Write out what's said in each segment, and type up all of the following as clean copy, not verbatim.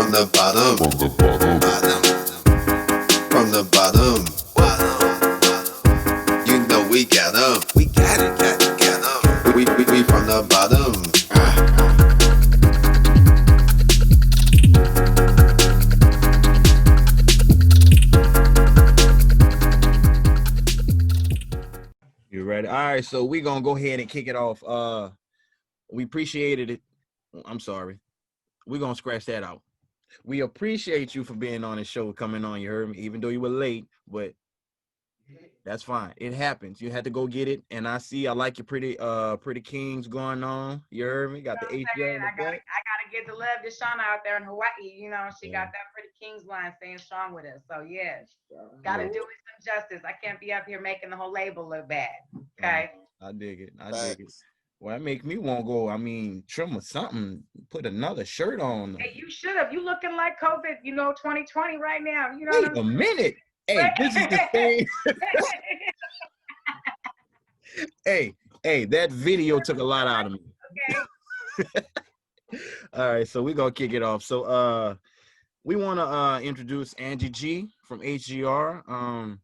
from the bottom, bottom, from the bottom. You know we got 'em, we got it, got 'em. We from the bottom. You ready? All right, so we gonna go ahead and kick it off. We appreciated it. I'm sorry. We're gonna scratch that out. We appreciate you for being on the show, coming on. You heard me, even though you were late, but that's fine. It happens. You had to go get it, and I like your pretty kings going on. You heard me. Got know the what I'm ATL saying? in the back. I gotta get the love to Shauna out there in Hawaii. You know, she Yeah. got that pretty Kings line staying strong with us. So yeah, gotta Yeah. do it some justice. I can't be up here making the whole label look bad. Uh, Okay. I dig it. I dig it. Facts. Well, that make me want to go. I mean, trim or something. Put another shirt on. Hey, you should have. You looking like COVID, 2020 right now. You know what Wait I'm a minute. Hey, this is the saying? same. Hey, that video took a lot out of me. Okay. All right, so we're gonna kick it off. So we wanna introduce Angie G from HGR. Can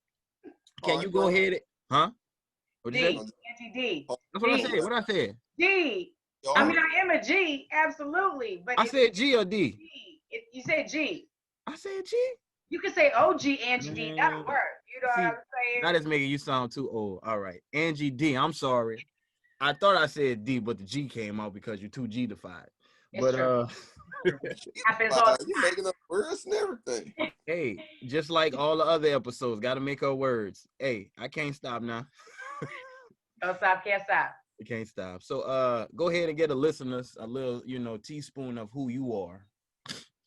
Oh, you you go know, ahead? Huh? What'd you say? D, Anti D, oh, That's what I D, said. What I said? D. I y'all, mean, I am a G, absolutely, but I it's said G or D. G. You said G. I said G. You can say OG Angie D. That'll Man, work. You know what see, I'm saying? that is making you sound too old. All right, Angie D. I'm sorry. I thought I said D, but the G came out because you're too G-defied. It's But true. True. Happens all you making up words and everything. hey, just like all the other episodes, got to make our words. Hey, I can't stop now. Don't stop, can't stop. We can't stop. So go ahead and get the listeners a little, teaspoon of who you are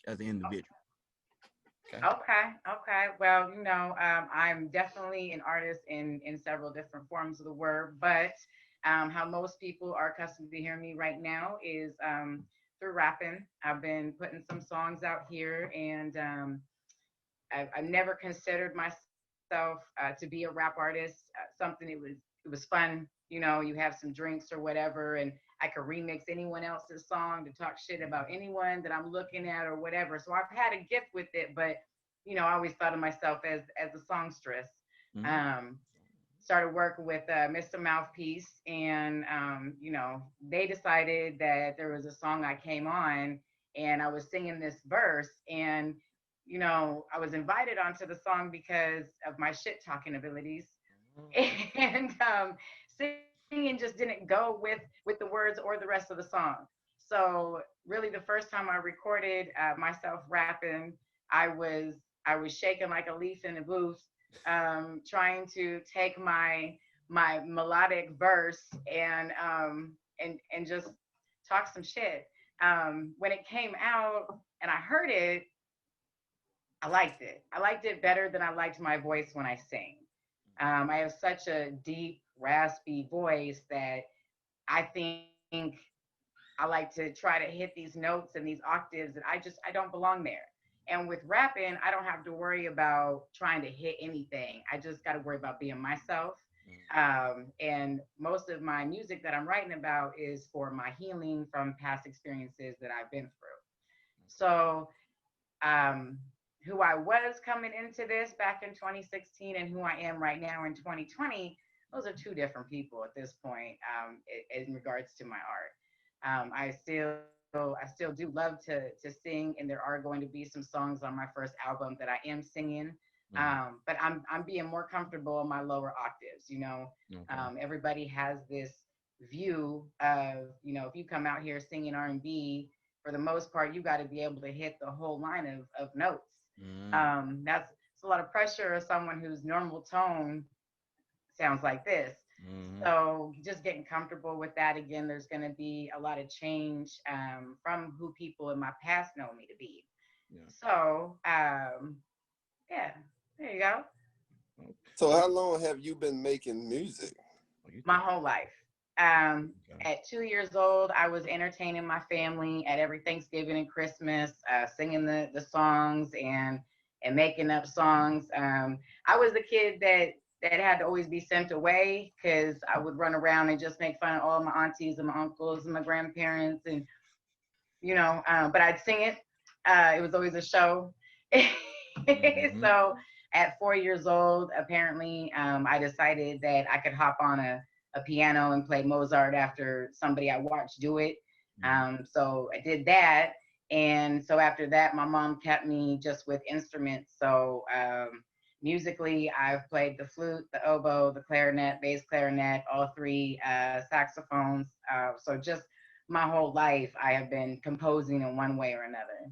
as an individual. Okay. Okay. Well, I'm definitely an artist in several different forms of the word, but how most people are accustomed to hearing me right now is through rapping. I've been putting some songs out here, and I never considered myself to be a rap artist. Something it was fun. You have some drinks or whatever, and I could remix anyone else's song to talk shit about anyone that I'm looking at or whatever. So I've had a gift with it, but I always thought of myself as a songstress. Mm-hmm. Um, Started working with Mr. Mouthpiece, and they decided that there was a song I came on, and I was singing this verse, and I was invited onto the song because of my shit talking abilities, and singing just didn't go with the words or the rest of the song. So really, the first time I recorded myself rapping, I was I was shaking like a leaf in the booth, trying to take my melodic verse and just talk some shit. When it came out and I heard it, I liked it. I liked it better than I liked my voice when I sing. I have such a deep, raspy voice that I think I like to try to hit these notes and these octaves, and I don't belong there. And with rapping, I don't have to worry about trying to hit anything. I just got to worry about being myself. And most of my music that I'm writing about is for my healing from past experiences that I've been through. So, um, who I was coming into this back in 2016 and who I am right now in 2020, those are two different people at this point, in regards to my art. I still do love to sing, and there are going to be some songs on my first album that I am singing. Mm-hmm. But I'm being more comfortable in my lower octaves. Okay. Everybody has this view of, if you come out here singing R&B, for the most part, you got to be able to hit the whole line of notes. Mm-hmm. That's it's a lot of pressure of someone whose normal tone sounds like this. Mm-hmm. So just getting comfortable with that again, there's going to be a lot of change from who people in my past know me to be. Yeah. So yeah, there you go. So how long have you been making music? Oh, you My think? whole life. Okay. At 2 years old, I was entertaining my family at every Thanksgiving and Christmas, singing the songs and making up songs. I was the kid that had to always be sent away because I would run around and just make fun of all my aunties and my uncles and my grandparents, and but I'd sing it. It was always a show. So at 4 years old, apparently, I decided that I could hop on a piano and play Mozart after somebody I watched do it. So I did that. And so after that, my mom kept me just with instruments. So musically, I've played the flute, the oboe, the clarinet, bass clarinet, all three saxophones. So just my whole life, I have been composing in one way or another.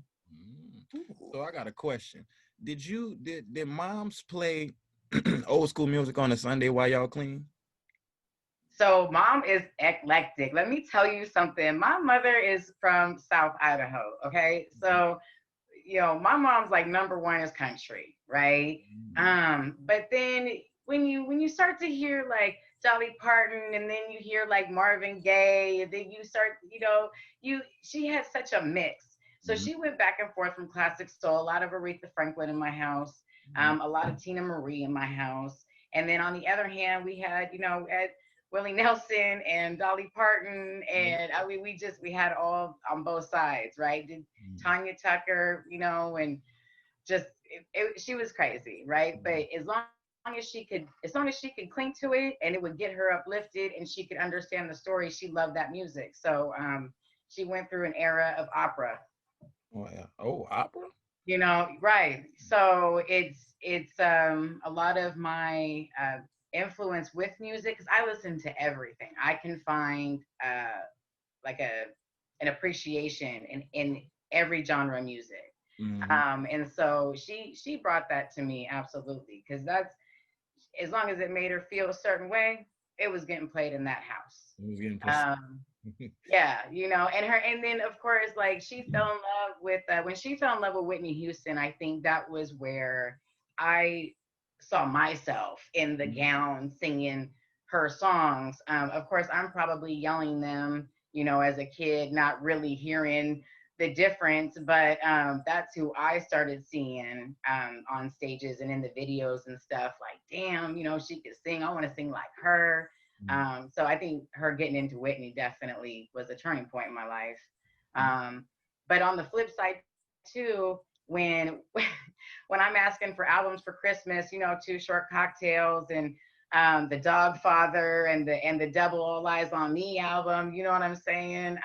So I got a question. Did moms play old school music on a Sunday while y'all clean? So mom is eclectic. Let me tell you something. My mother is from South Idaho. Okay. So, my mom's like number one is country, right? But then when you start to hear like Dolly Parton and then you hear like Marvin Gaye, and then you start, she had such a mix. So Mhm. she went back and forth from classic soul, a lot of Aretha Franklin in my house, a lot of Tina Marie in my house. And then on the other hand, we had, at Willie Nelson and Dolly Parton, and I mean, we had all on both sides, right? Did Tanya Tucker, and just she was crazy, right? But as long as she could cling to it and it would get her uplifted and she could understand the story, she loved that music. So she went through an era of opera. Oh yeah. Oh, opera. Right. So it's a lot of my influence with music because I listen to everything. I can find like an appreciation in every genre of music. Mm-hmm. And so she brought that to me absolutely because that's as long as it made her feel a certain way, it was getting played in that house. It was getting played. Um, yeah, and then of course, like she fell in love with when she fell in love with Whitney Houston. I think that was where I saw myself in the gown singing her songs. Of course, I'm probably yelling them, as a kid, not really hearing the difference, but that's who I started seeing on stages and in the videos and stuff. Like, damn, she could sing. I want to sing like her. So I think her getting into Whitney definitely was a turning point in my life. But on the flip side too, when when I'm asking for albums for Christmas, Two Short Cocktails and the Dog Father and the Double All Eyes on Me album, you know what I'm saying?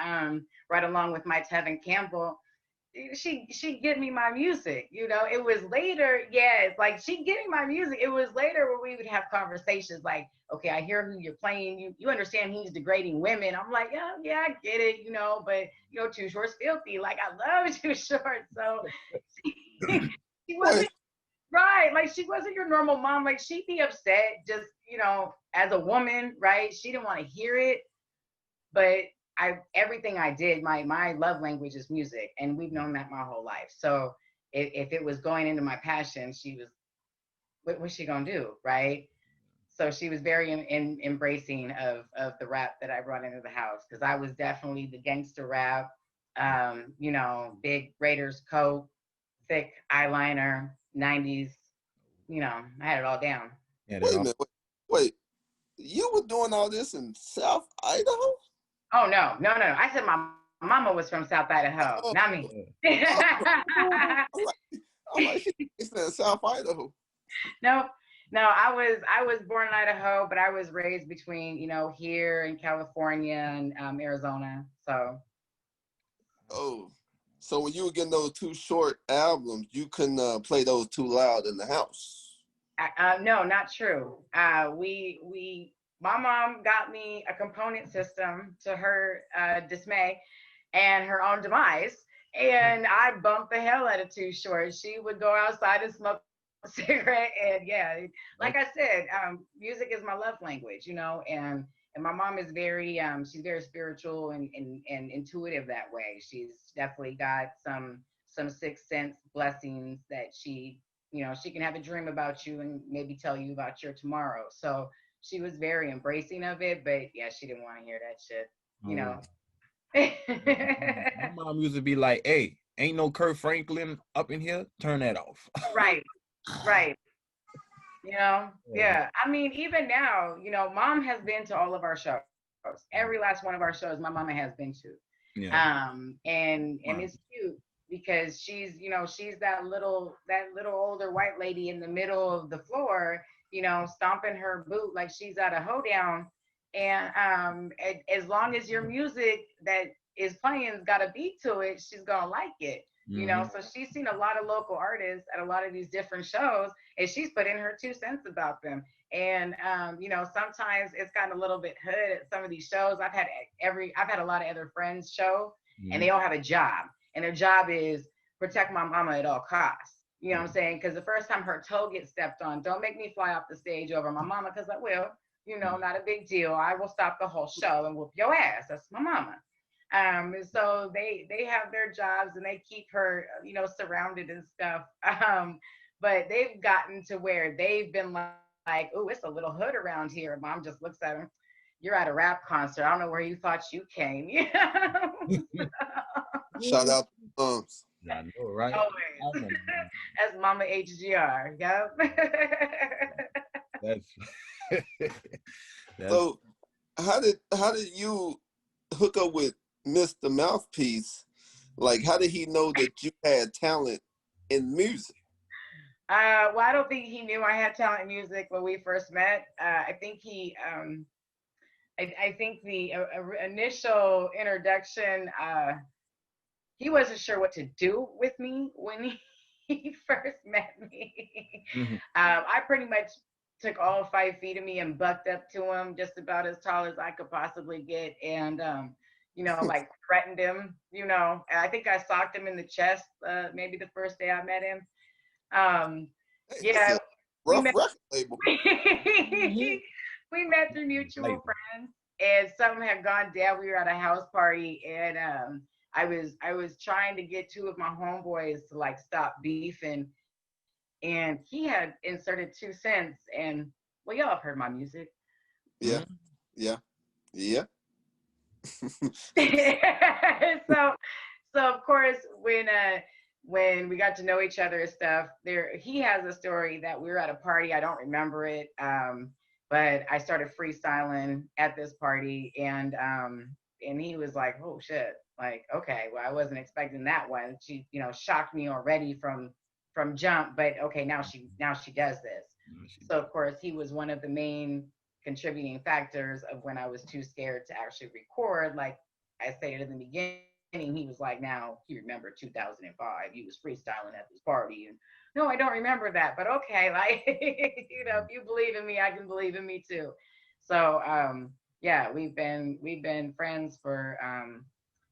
Right along with my Tevin Campbell, she give me my music. It was later, yes, like she give me my music. It was later where we would have conversations like, okay, I hear who you're playing. You understand he's degrading women. I'm like, yeah, I get it, but Too Short's filthy. Like I love Too Short. So she Wait, wasn't right. Like she wasn't your normal mom. Like she'd be upset just, as a woman, right? She didn't want to hear it, but everything I did, my love language is music, and we've known that my whole life. So if it was going into my passion, she was, what's she gonna do, right? So she was very embracing of the rap that I brought into the house because I was definitely the gangster rap, big Raiders coat, thick eyeliner, 90s. I had it all down. Yeah, that wait a all. minute. Wait. You were doing all this in South Idaho? Oh no, no, no! I said my mama was from South Idaho, Oh, not me. I'm like, she said South Idaho. No, no, I was born in Idaho, but I was raised between here in California and Arizona. So Oh, so when you were getting those Two Short albums, you couldn't play those too loud in the house. no, not true. We my mom got me a component system to her dismay and her own demise. And I bumped the hell out of Too Short. She would go outside and smoke a cigarette. And yeah, like I said, music is my love language, and my mom is very she's very spiritual and intuitive that way. She's definitely got some sixth sense blessings that she can have a dream about you and maybe tell you about your tomorrow. So she was very embracing of it, but yeah, she didn't want to hear that shit, you Oh, know. my mom used to be like, "Hey, ain't no Kurt Franklin up in here. Turn that off." Right, right. Yeah. Yeah. I mean, even now, mom has been to all of our shows. Every last one of our shows, my mama has been to. Yeah. And Wow. it's cute because she's, she's that little older white lady in the middle of the floor, stomping her boot like she's at a hoedown. And as long as your music that is playing's got a beat to it, she's gonna like it. Mm-hmm. So she's seen a lot of local artists at a lot of these different shows, and she's put in her 2 cents about them. And sometimes it's gotten a little bit hood at some of these shows. I've had a lot of other friends show, and Mm-hmm. they all have a job, and their job is protect my mama at all costs. You know what I'm saying? Because the first time her toe gets stepped on, don't make me fly off the stage over my mama, because I will. Not a big deal. I will stop the whole show and whoop your ass. That's my mama. So they have their jobs, and they keep her, surrounded and stuff. But they've gotten to where they've been like, oh, it's a little hood around here. Mom just looks at him. You're at a rap concert. I don't know where you thought you came. Shout out to moms. I know, right? Always. That's Mama HGR. Yep. That's that's So how did you hook up with Mr. Mouthpiece? Like, how did he know that you had talent in music? Well, I don't think he knew I had talent in music when we first met. I think I think the initial introduction, he wasn't sure what to do with me when he first met me. Mhm. I pretty much took all 5 feet of me and bucked up to him, just about as tall as I could possibly get, and like threatened him. And I think I socked him in the chest, maybe the first day I met him. Hey, that's Yeah, a we rough met. record label. we met through Like, mutual friends, and something had gone down. We were at a house party, and I was trying to get two of my homeboys to like stop beefing, and he had inserted 2 cents. And well, y'all have heard my music. Yeah, mhm. yeah, yeah. so of course, when we got to know each other and stuff, he has a story that we were at a party. I don't remember it, but I started freestyling at this party, and he was like, "Oh shit!" Like, okay, well, I wasn't expecting that one. She, shocked me already from jump, but okay, now she does this. So of course, he was one of the main contributing factors of when I was too scared to actually record. Like I stated in the beginning, he was like, now he remembered 2005. He was freestyling at this party. And no, I don't remember that, but okay. Like, if you believe in me, I can believe in me too. So, yeah, we've been friends for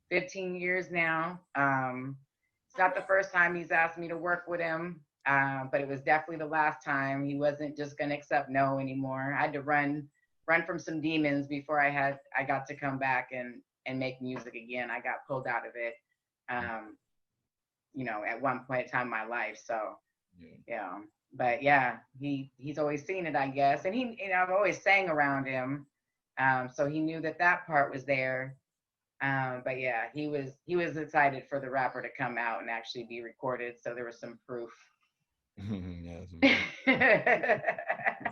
15 years now. It's not the first time he's asked me to work with him, but it was definitely the last time. He wasn't just going to accept no anymore. I had to run from some demons before I got to come back and make music again. I got pulled out of it, um, at one point in time in my life. So Yeah. yeah, but yeah, he's always seen it, I guess, and I've always sang around him, so he knew that part was there. But yeah, he was excited for the rapper to come out and actually be recorded, so there was some proof. That's amazing.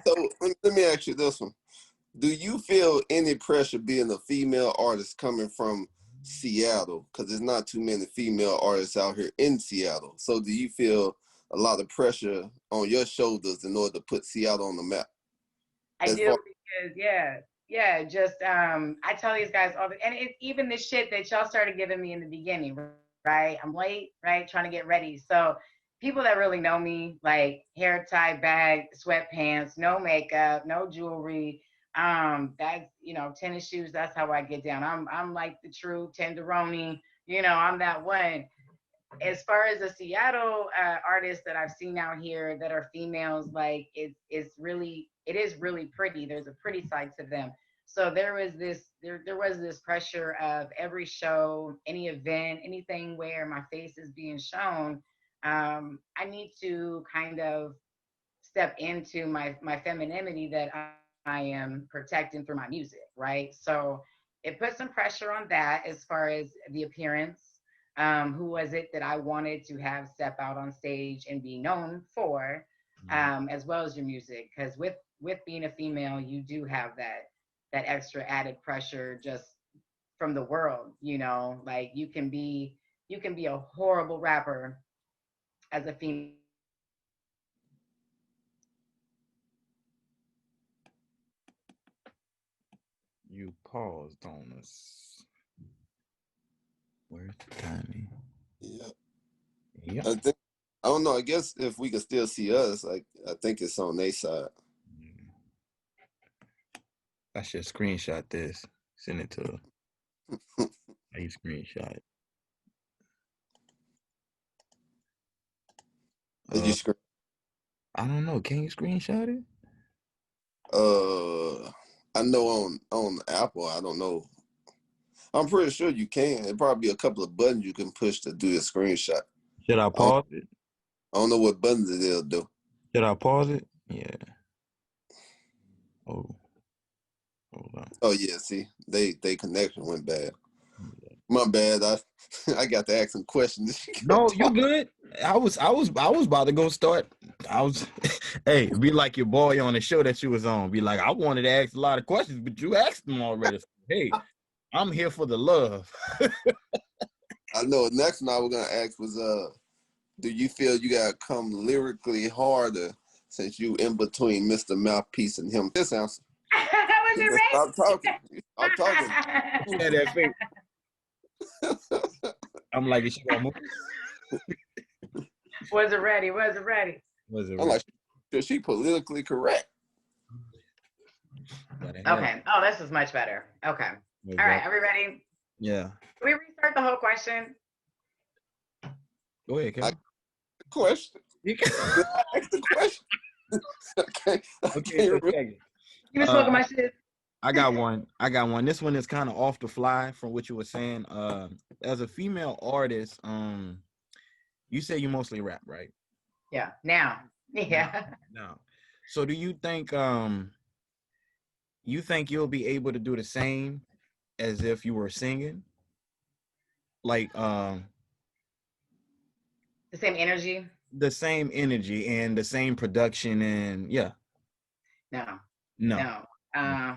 So let me ask you this one. Do you feel any pressure being a female artist coming from Seattle? Because there's not too many female artists out here in Seattle. So do you feel a lot of pressure on your shoulders in order to put Seattle on the map? I As do, far because yeah, just I tell these guys all the, and even the shit that y'all started giving me in the beginning, right? I'm late, right, trying to get ready. So people that really know me, like hair tie bag, sweatpants, no makeup, no jewelry, that's tennis shoes. That's how I get down. I'm like the true tenderoni. I'm that one. As far as the Seattle artists that I've seen out here that are females, like it is really pretty. There's a pretty side to them. So there was this pressure of every show, any event, anything where my face is being shown. I need to kind of step into my femininity that I am protecting through my music, right? So it put some pressure on that as far as the appearance. Who was it that I wanted to have step out on stage and be known for, as well as your music? Because with being a female, you do have that extra added pressure just from the world. Like you can be you can be a horrible rapper as a female. You paused on us. Where's the timing? Yeah. Yep. I think I don't know. I guess if we can still see us, like I think it's on their side. I should screenshot this. Send it to her. How you screenshot it? Did you screen? I don't know. Can you screenshot it? I know on Apple. I don't know. I'm pretty sure you can. It probably be a couple of buttons you can push to do a screenshot. Should I pause it? I don't know what buttons it'll do. Should I pause it? Yeah. Oh. Hold on. Oh yeah, see, they connection went bad. My bad. I got to ask some questions. No, you good. I was about to go start. I was hey, be like your boy on the show that you was on. Be like, I wanted to ask a lot of questions, but you asked them already. Hey, I'm here for the love. I know. Next one I was gonna ask was do you feel you gotta come lyrically harder since you in between Mr. Mouthpiece and him? This answer. Was it Stop talking. Stop talking. Who had that face? I'm like, is she gonna move? Was it ready? Was it ready? Was it I'm like, is she politically correct? Okay. Oh, this is much better. Okay. All right. Are we ready? Yeah. Can we restart the whole question? Go ahead, Kevin. Question. You can Ask the question. Okay. Okay. You been smoking my shit? I got one. This one is kind of off the fly from what you were saying. As a female artist, you say you mostly rap, right? Yeah. Now. Yeah. Now. So do you think you'll be able to do the same as if you were singing? Like the same energy? The same energy and the same production and yeah. No. No.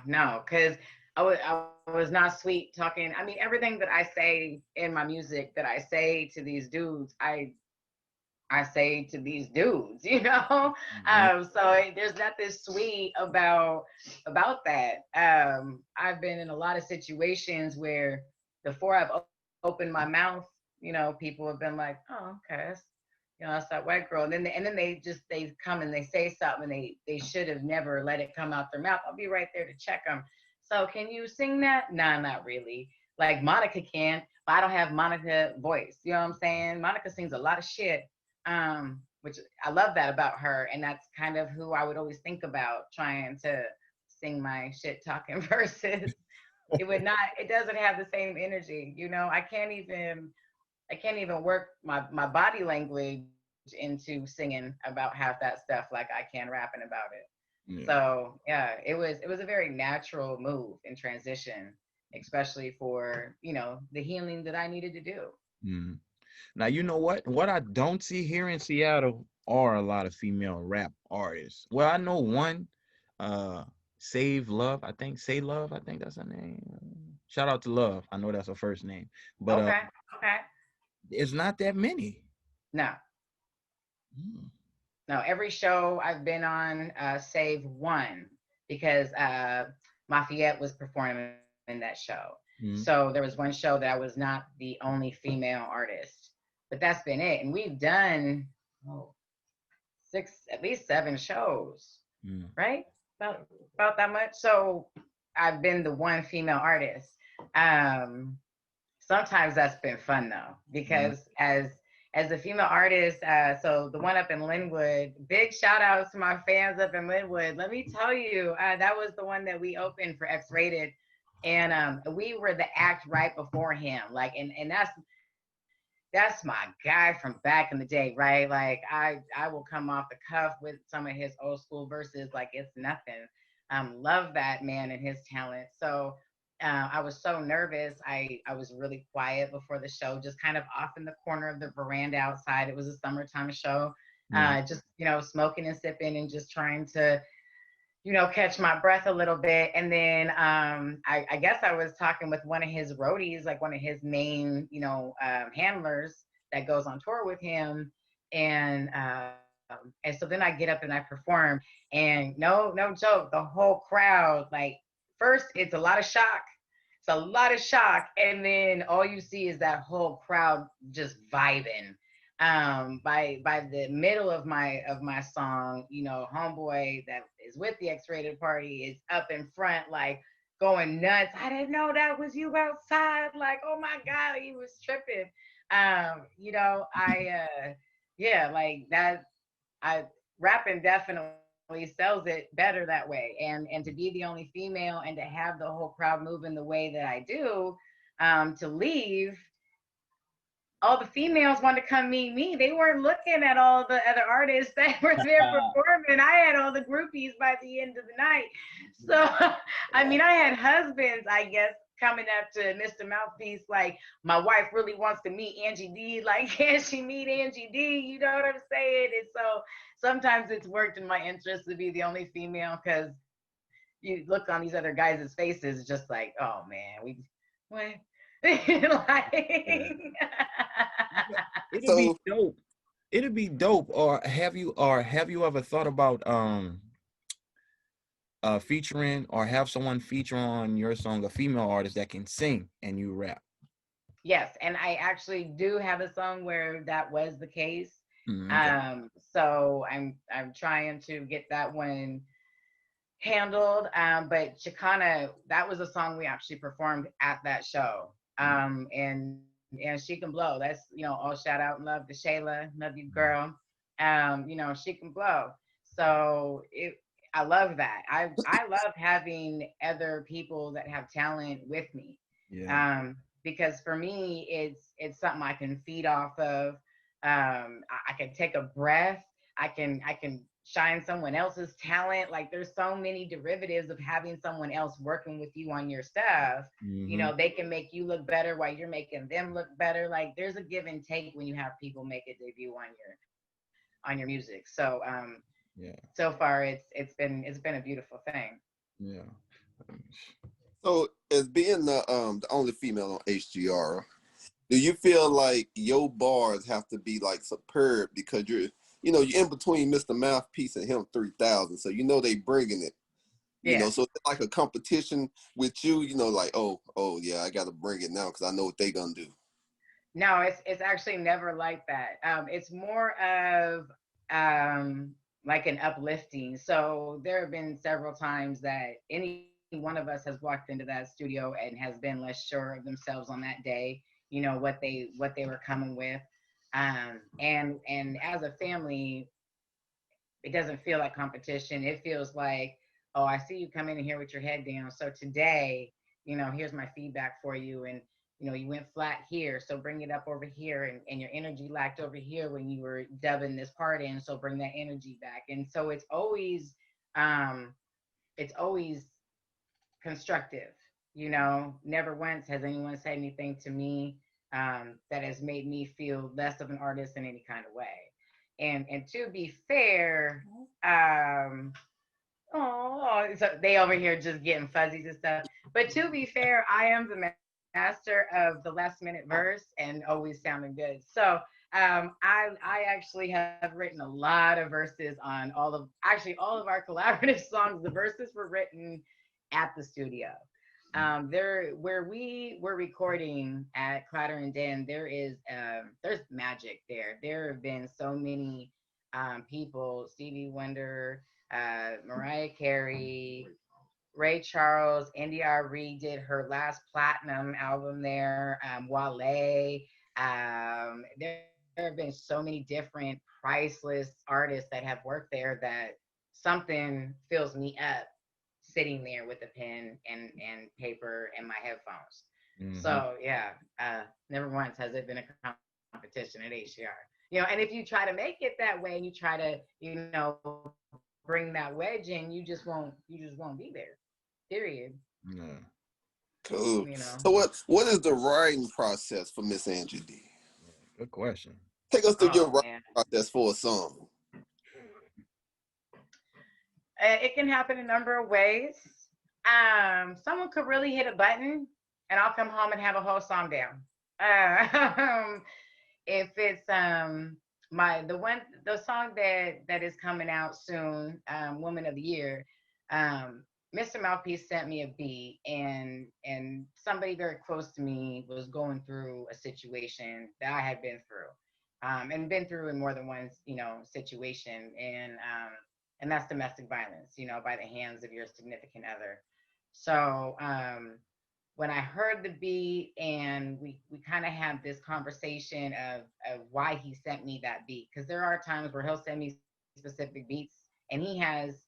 No, because I was not sweet talking. I mean, everything that I say in my music that I say to these dudes, I say to these dudes, you know. There's nothing sweet about that. I've been in a lot of situations where before I've opened my mouth, you know, people have been like, "Oh, okay, that's that white girl," and then they come and they say something and they should have never let it come out their mouth. I'll be right there to check them. So, can you sing that? Nah, not really. Like Monica can, but I don't have Monica voice. You know what I'm saying? Monica sings a lot of shit, which I love that about her, and that's kind of who I would always think about trying to sing my shit talking verses. It doesn't have the same energy, you know. I can't even work my body language into singing about half that stuff like I can rapping about it. Yeah. So yeah, it was a very natural move and transition, especially for, you know, the healing that I needed to do. Mm. Now, you know what I don't see here in Seattle are a lot of female rap artists. Well, I know one, Say Love, I think that's her name. Shout out to Love. I know that's her first name. But okay. It's not that many. No. No, every show I've been on, save one, because Lafayette was performing in that show. So there was one show that I was not the only female artist, but that's been it. And we've done at least 7 shows, right? About that much. So I've been the one female artist. Sometimes that's been fun though, because as a female artist, so the one up in Linwood, big shout outs to my fans up in Linwood. Let me tell you, that was the one that we opened for X-Rated. And we were the act right before him. Like, and that's my guy from back in the day, right? Like I will come off the cuff with some of his old school verses like it's nothing. Love that man and his talent. So I was so nervous. I was really quiet before the show, just kind of off in the corner of the veranda outside. It was a summertime show. Just, you know, smoking and sipping and just trying to catch my breath a little bit. And then I guess I was talking with one of his roadies, like one of his main, handlers that goes on tour with him. And so then I get up and I perform, and no joke, the whole crowd, like, first it's a lot of shock. It's a lot of shock, and then all you see is that whole crowd just vibing. By the middle of my song, homeboy that is with the X-rated party is up in front, like, going nuts. I didn't know that was you outside. Like, oh my God, he was tripping. Yeah, like that. I Rapping definitely sells it better that way, and to be the only female and to have the whole crowd moving the way that I do, to leave, all the females wanted to come meet me. They weren't looking at all the other artists that were there performing. I had all the groupies by the end of the night. So, I mean, I had husbands, I guess, coming up to Mr. Mouthpiece, like, my wife really wants to meet Anji D. Like, can she meet Anji D? You know what I'm saying? And so sometimes it's worked in my interest to be the only female, because you look on these other guys' faces, just like, oh man, what? Like, It'll be So dope. It'll be dope. Or have you ever thought about featuring, or have someone feature on your song a female artist that can sing and you rap? yes, and I actually do have a song where that was the case. Okay. So I'm trying to get that one handled. But Chicana, that was a song we actually performed at that show. And She Can Blow. That's, all shout out and love to Shayla. Love you, girl. She can blow. So I love that. I love having other people that have talent with me. Yeah. Because for me, it's something I can feed off of. I can take a breath. I can shine someone else's talent. Like, there's so many derivatives of having someone else working with you on your stuff. Mm-hmm. They can make you look better while you're making them look better. Like, there's a give and take when you have people make a debut on your music. So Yeah. so far it's been a beautiful thing. Yeah. so as being the only female on HGR, do you feel like your bars have to be like superb because you're in between Mr. Mouthpiece and him 3000, so they bringing it. Yeah. So it's like a competition with you. Like, oh yeah, I got to bring it now because I know what they gonna do. No, it's actually never like that. It's more of like an uplifting. So there have been several times that any one of us has walked into that studio and has been less sure of themselves on that day. What they were coming with, and as a family, it doesn't feel like competition. It feels like, oh, I see you come in here with your head down. So today, here's my feedback for you. And, you went flat here. So bring it up over here. And your energy lacked over here when you were dubbing this part in. So bring that energy back. And so it's always constructive. Never once has anyone said anything to me that has made me feel less of an artist in any kind of way. And to be fair, so they over here just getting fuzzies and stuff. But to be fair, I am the master of the last minute verse and always sounding good. So I actually have written a lot of verses on all of our collaborative songs. The verses were written at the studio. There where we were recording at Clatter and Den, there's magic there. There have been so many people, Stevie Wonder, Mariah Carey, Ray Charles, India Reed did her last platinum album there, Wale. There have been so many different priceless artists that have worked there that something fills me up sitting there with a pen and paper and my headphones. Mm-hmm. So yeah, never once has it been a competition at HCR. And if you try to make it that way and you try to, bring that wedge in, you just won't be there. Period. Yeah. Cool. You know. So what is the writing process for Miss Angie D? Good question. Take us through your Oh writing man. process for a song. It can happen a number of ways. Someone could really hit a button, and I'll come home and have a whole song down. If it's the song that is coming out soon, Woman of the Year, Mr. Mouthpiece sent me a beat, and somebody very close to me was going through a situation that I had been through, and been through in more than one, situation, and that's domestic violence, by the hands of your significant other. So when I heard the beat, and we kind of had this conversation of why he sent me that beat, because there are times where he'll send me specific beats, and he has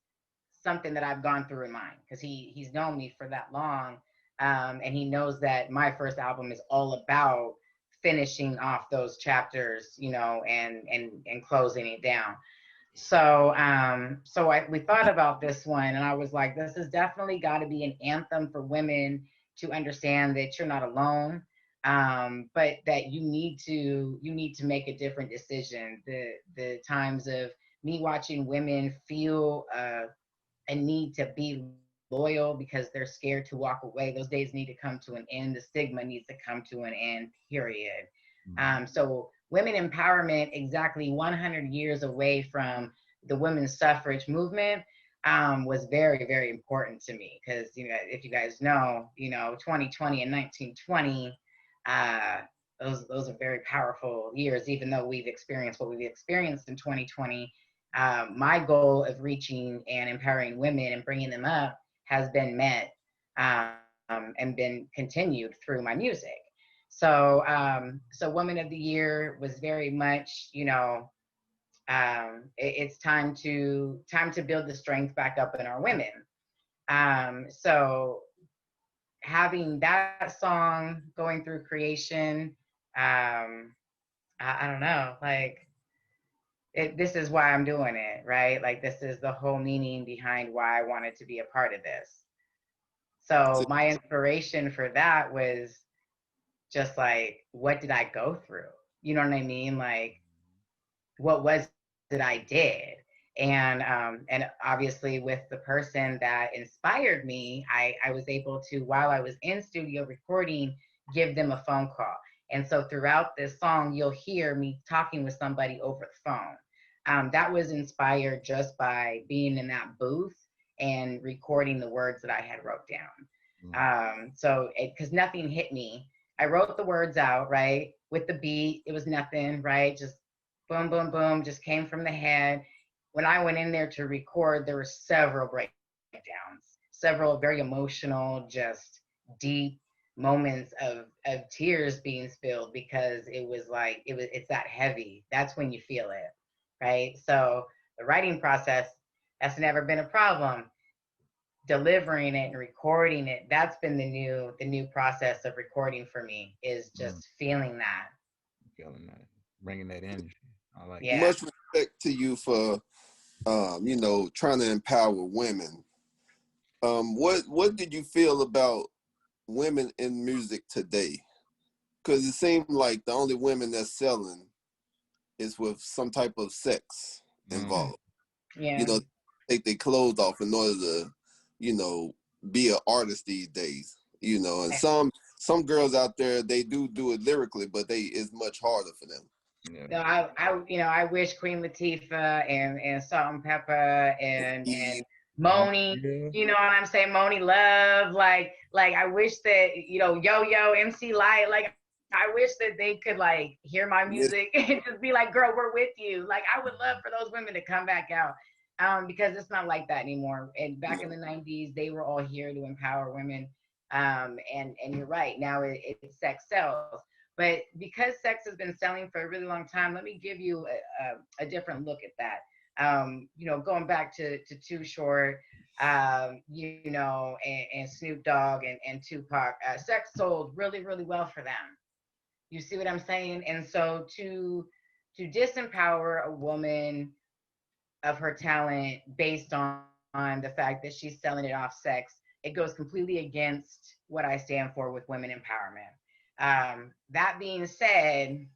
something that I've gone through in mind, because he's known me for that long, and he knows that my first album is all about finishing off those chapters, and closing it down. So we thought about this one, and I was like, this has definitely got to be an anthem for women to understand that you're not alone, but that you need to make a different decision. The times of me watching women feel a need to be loyal because they're scared to walk away. Those days need to come to an end. The stigma needs to come to an end, period. So women empowerment, exactly 100 years away from the women's suffrage movement, was very, very important to me, because, if you guys know, 2020 and 1920, those are very powerful years, even though we've experienced what we've experienced in 2020. My goal of reaching and empowering women and bringing them up has been met, and been continued through my music. So Woman of the Year was very much, it's time to build the strength back up in our women. So having that song going through creation, I don't know, like, this is why I'm doing it, right? Like, this is the whole meaning behind why I wanted to be a part of this. So my inspiration for that was just like, what did I go through? You know what I mean? Like, what was it I did? And obviously, with the person that inspired me, I was able to, while I was in studio recording, give them a phone call. And so throughout this song, you'll hear me talking with somebody over the phone. That was inspired just by being in that booth and recording the words that I had wrote down. So because nothing hit me, I wrote the words out, right? With the beat, it was nothing, right? Just boom, boom, boom, just came from the head. When I went in there to record, there were several breakdowns, several very emotional, just deep moments of tears being spilled, because it was like, it's that heavy. That's when you feel it, right? So the writing process, that's never been a problem. Delivering it and recording it, that's been the new process of recording for me, is just feeling that, bringing that energy. I like yeah. Much respect to you for trying to empower women. What did you feel about women in music today? Because it seemed like the only women that's selling is with some type of sex involved. Yeah. Take their clothes off in order to, be an artist these days. And some girls out there, they do it lyrically, but it's much harder for them. No, I wish Queen Latifah and Salt and Pepper and Moni, you know what I'm saying? Moni Love, like I wish that, Yo MC Light, like, I wish that they could, like, hear my music and just be like, girl, we're with you. Like, I would love for those women to come back out, because it's not like that anymore. And back in the 90s, they were all here to empower women. And you're right. Now it's sex sells. But because sex has been selling for a really long time, let me give you a different look at that. Going back to Too Short, and Snoop Dogg and Tupac, sex sold really, really well for them. You see what I'm saying? And so to disempower a woman of her talent based on the fact that she's selling it off sex, it goes completely against what I stand for with women empowerment. That being said,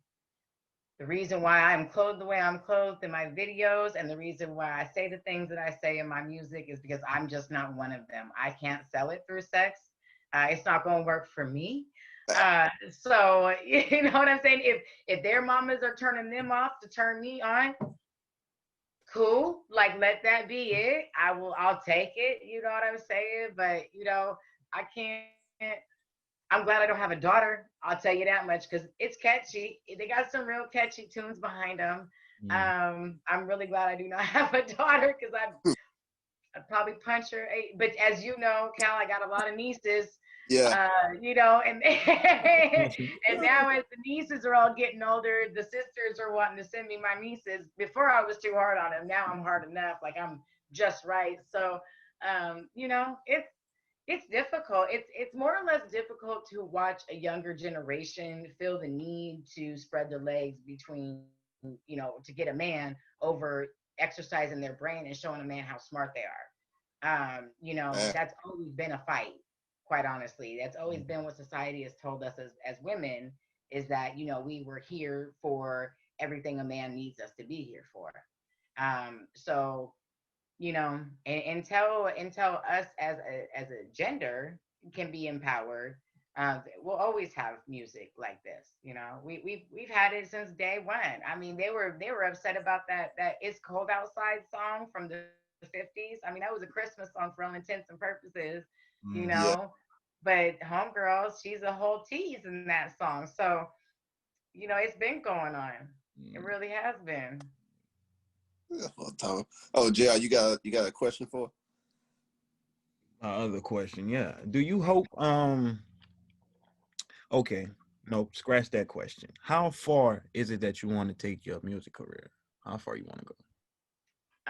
The reason why I'm clothed the way I'm clothed in my videos, and the reason why I say the things that I say in my music, is because I'm just not one of them. I can't sell it through sex. It's not going to work for me. So you know what I'm saying? If their mamas are turning them off to turn me on, cool. Like, let that be it. I'll take it. You know what I'm saying? But I can't. I'm glad I don't have a daughter. I'll tell you that much, because it's catchy. They got some real catchy tunes behind them. Mm. I'm really glad I do not have a daughter, because I'd probably punch her. But as you know, Cal, I got a lot of nieces. Yeah. And and now as the nieces are all getting older, the sisters are wanting to send me my nieces. Before I was too hard on them. Now I'm hard enough. Like, I'm just right. So, it's difficult. It's more or less difficult to watch a younger generation feel the need to spread their legs between, to get a man over exercising their brain and showing a man how smart they are. That's always been a fight, quite honestly. That's always been what society has told us as women, is that, we were here for everything a man needs us to be here for. So until us as a gender can be empowered, we'll always have music like this. We've had it since day one. I mean, they were upset about that "It's Cold Outside" song from the 50s. I mean, that was a Christmas song for all intents and purposes, you Mm. Yeah. know. But homegirl, she's a whole tease in that song. So it's been going on. It Mm. really has been. Yeah. Oh, Tom. Oh, JR, you got a question for? My other question, yeah. Do you hope okay, nope, scratch that question. How far is it that you want to take your music career? How far you want to go?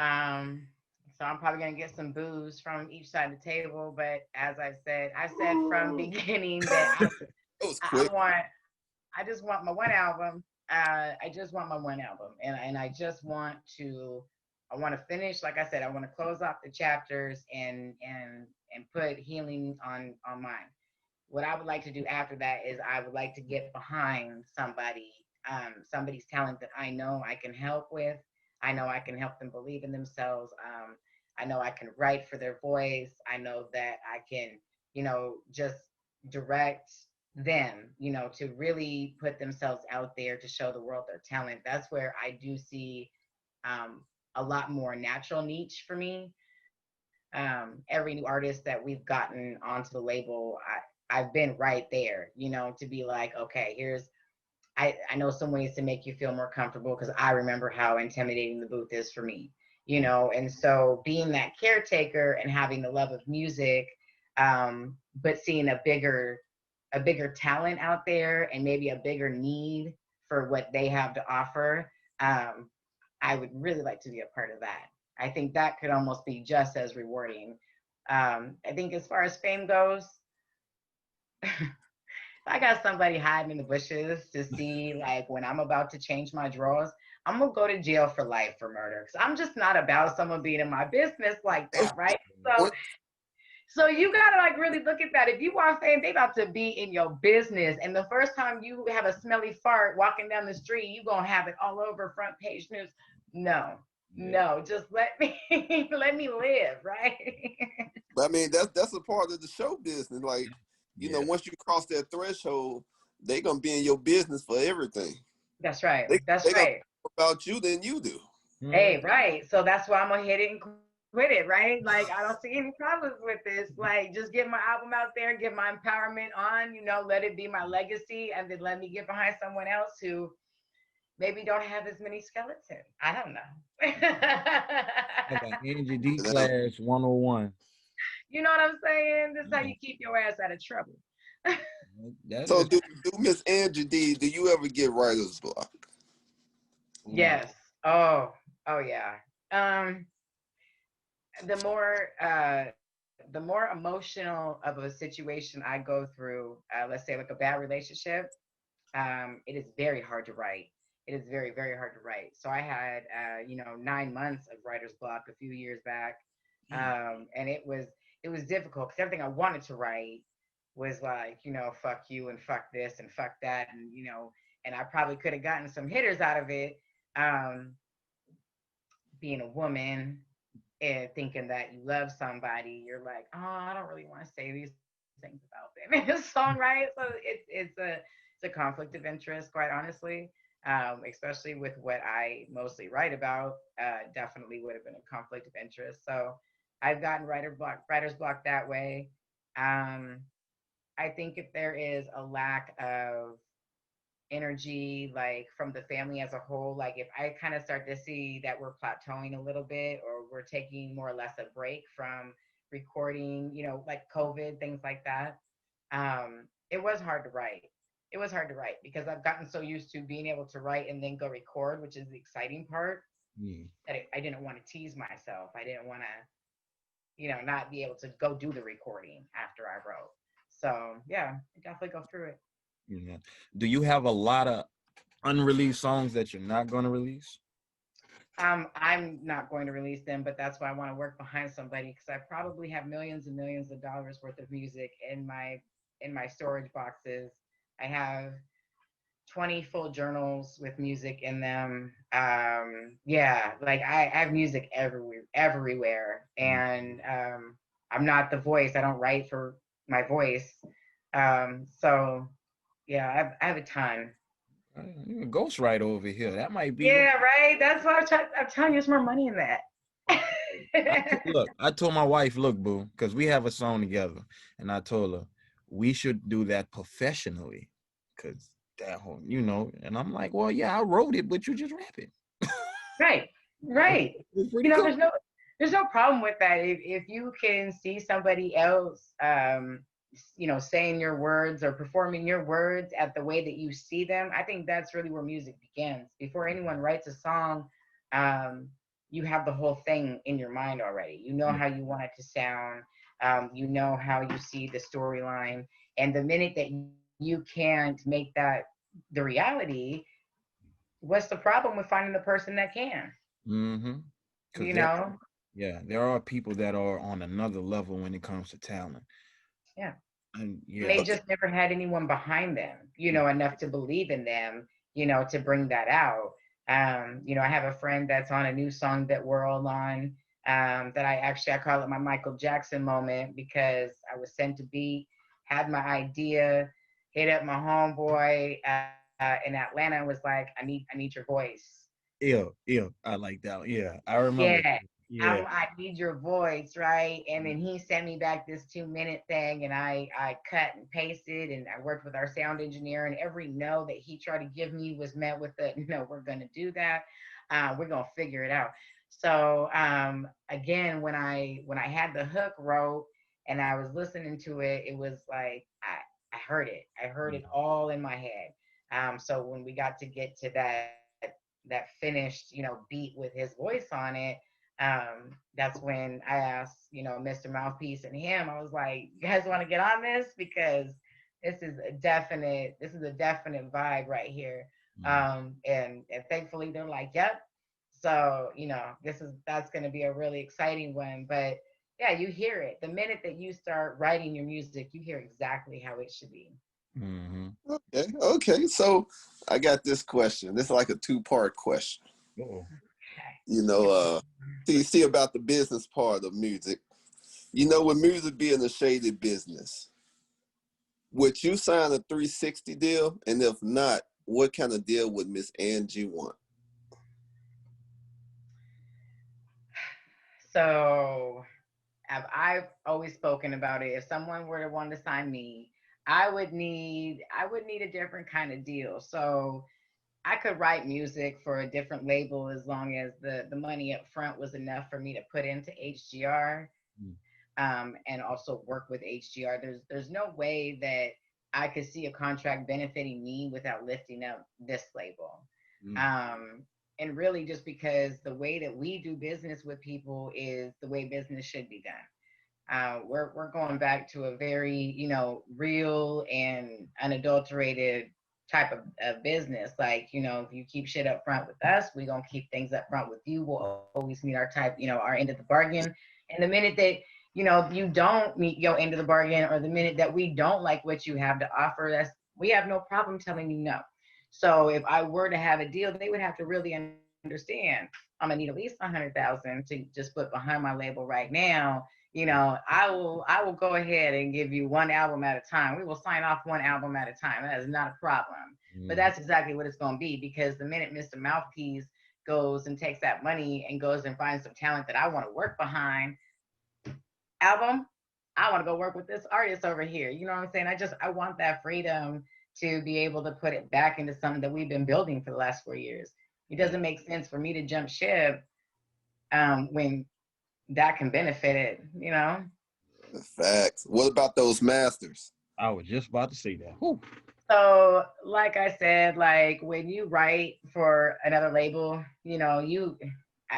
Um, so I'm probably gonna get some booze from each side of the table. But as I said from beginning that That was I quick. want, I just want my one album. I just want my one album, and I want to finish. Like I said, I want to close off the chapters and put healing on mine. What I would like to do after that is I would like to get behind somebody's talent that I know I can help with. I know I can help them believe in themselves. I know I can write for their voice. I know that I can, just direct them, to really put themselves out there to show the world their talent. That's where I do see um, a lot more natural niche for me. Every new artist that we've gotten onto the label, I've been right there, to be like, okay, I know some ways to make you feel more comfortable, because I remember how intimidating the booth is for me, and so being that caretaker and having the love of music, but seeing a bigger talent out there and maybe a bigger need for what they have to offer, um, I would really like to be a part of that. I think that could almost be just as rewarding. I think as far as fame goes, if I got somebody hiding in the bushes to see, like, when I'm about to change my drawers, I'm gonna go to jail for life for murder. Because I'm just not about someone being in my business like Oh, that, right? So what? so you gotta, like, really look at that. If you want fame, they about to be in your business. And the first time you have a smelly fart walking down the street, you gonna have it all over front page news. No, Yeah. no, just let me let me live, right? I mean, that's a part of the show business. Like, Yeah. once you cross that threshold, they gonna be in your business for everything. That's right. They That's they gonna right. know about you than you do. Mm. Hey, right. So that's why I'm gonna hit it and quit it, right? Like, I don't see any problems with this. Like, just get my album out there, get my empowerment on, let it be my legacy, and then let me get behind someone else who maybe don't have as many skeletons. I don't know. I got Angie D Now, class 101. You know what I'm saying? This is how Yeah. you keep your ass out of trouble. That so is do Miss Angie D, do you ever get writer's block? ooh. Yes. Oh yeah. Um, the more the more emotional of a situation I go through, let's say like a bad relationship, it is very hard to write. It is very, very hard to write. So I had, 9 months of writer's block a few years back, and it was difficult because everything I wanted to write was like, fuck you and fuck this and fuck that, and I probably could have gotten some hitters out of it. Um, being a woman and thinking that you love somebody, you're like, oh, I don't really want to say these things about them in a song, right? So it's a conflict of interest, quite honestly. Especially with what I mostly write about, definitely would have been a conflict of interest. So I've gotten writer's block that way. Um, I think if there is a lack of energy, like from the family as a whole, like if I kind of start to see that we're plateauing a little bit, or we're taking more or less a break from recording, like COVID, things like that. It was hard to write. It was hard to write because I've gotten so used to being able to write and then go record, which is the exciting part. Mm. That I didn't want to tease myself. I didn't want to, not be able to go do the recording after I wrote. So yeah, I definitely go through it. Yeah. Do you have a lot of unreleased songs that you're not going to release? I'm not going to release them, but that's why I want to work behind somebody, because I probably have millions and millions of dollars worth of music in my storage boxes. I have 20 full journals with music in them. Yeah, like I have music everywhere. And I'm not the voice. I don't write for my voice. So yeah, I have a ton. You're a ghostwriter over here. That might be Yeah, right. That's why I'm telling you, there's more money in that. Look, I told my wife, look, boo, because we have a song together, and I told her we should do that professionally, because that whole, and I'm like, well, yeah, I wrote it, but you just rap it. Right, right. It's pretty cool. There's no problem with that. If you can see somebody else, saying your words or performing your words at the way that you see them, I think that's really where music begins. Before anyone writes a song, you have the whole thing in your mind already. You know how you want it to sound. You know how you see the storyline, and the minute that you can't make that the reality, what's the problem with finding the person that can? Mm-hmm. You know? Yeah, there are people that are on another level when it comes to talent. Yeah. And And yeah. they just never had anyone behind them, enough to believe in them, to bring that out. I have a friend that's on a new song that we're all on. That I call it my Michael Jackson moment, because I was sent to beat, had my idea, hit up my homeboy in Atlanta, and was like, I need your voice. Yeah, I like that. Yeah, I remember. Yeah, Yeah. I need your voice, right? And then he sent me back this 2-minute thing, and I cut and pasted, and I worked with our sound engineer, and every no that he tried to give me was met with a no. We're gonna do that. We're gonna figure it out. So again, when I had the hook wrote and I was listening to it, it was like I heard it. I heard it all in my head. So when we got to get to that finished, beat with his voice on it, that's when I asked, Mr. Mouthpiece and him, I was like, you guys want to get on this? Because this is a definite vibe right here. And thankfully they're like, yep. So, that's going to be a really exciting one. But yeah, you hear it. The minute that you start writing your music, you hear exactly how it should be. Mm-hmm. Okay. So I got this question. This is like a two-part question. Oh. See about the business part of music. With music being a shady business, would you sign a 360 deal? And if not, what kind of deal would Miss Angie want? So I've always spoken about it. If someone were to want to sign me, I would need a different kind of deal. So I could write music for a different label as long as the money up front was enough for me to put into HGR, and also work with HGR. There's no way that I could see a contract benefiting me without lifting up this label. And really, just because the way that we do business with people is the way business should be done. We're going back to a very real and unadulterated type of business. Like, if you keep shit up front with us, we're gonna keep things up front with you. We'll always meet our end of the bargain. And the minute that you don't meet your end of the bargain, or the minute that we don't like what you have to offer us, we have no problem telling you no. So if I were to have a deal, they would have to really understand I'm gonna need at least 100,000 to just put behind my label right now. I will go ahead and give you one album at a time. We will sign off one album at a time. That is not a problem. But Mhm. that's exactly what it's gonna be, because the minute Mr. Mouthpiece goes and takes that money and goes and finds some talent that I want to work behind, album, I want to go work with this artist over here. You know what I'm saying? I want that freedom to be able to put it back into something that we've been building for the last 4 years. It doesn't make sense for me to jump ship when that can benefit it, you know? The facts. What about those masters? I was just about to say that. Whew. So, like I said, like when you write for another label,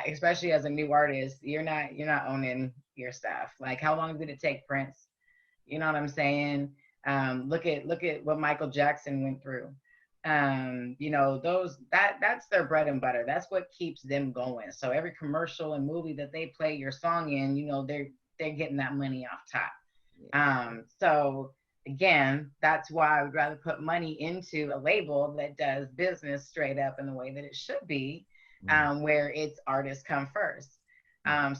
especially as a new artist, you're not owning your stuff. Like, how long did it take Prince? You know what I'm saying? Look at what Michael Jackson went through. That's their bread and butter. That's what keeps them going. So every commercial and movie that they play your song in, they're getting that money off top. So again, that's why I would rather put money into a label that does business straight up in the way that it should be, where its artists come first.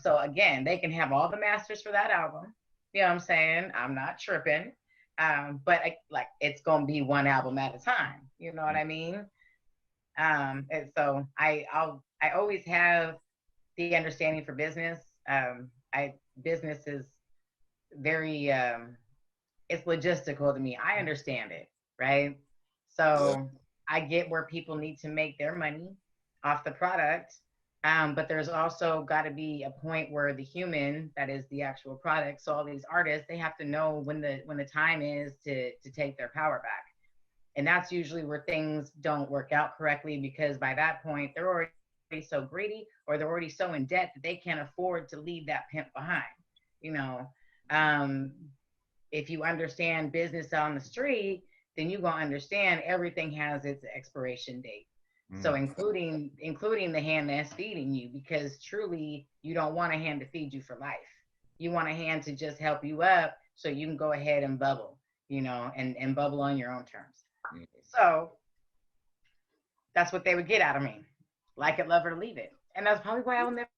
So again, they can have all the masters for that album. You know what I'm saying? I'm not tripping. But like it's gonna be one album at a time. You know what I mean? And so I always have the understanding for business. I Business is very it's logistical to me. I understand it, right? Yeah. So I get where people need to make their money off the product. But there's also got to be a point where the human, that is the actual product. So all these artists, they have to know when the time is to take their power back. And that's usually where things don't work out correctly, because by that point they're already so greedy, or they're already so in debt that they can't afford to leave that pimp behind. You know, um, if you understand business on the street, then you're gonna understand everything has its expiration date. So Mm. including the hand that's feeding you, because truly you don't want a hand to feed you for life. You want a hand to just help you up so you can go ahead and bubble, and bubble on your own terms. So that's what they would get out of me. Like it, love it, or leave it. And that's probably why I will never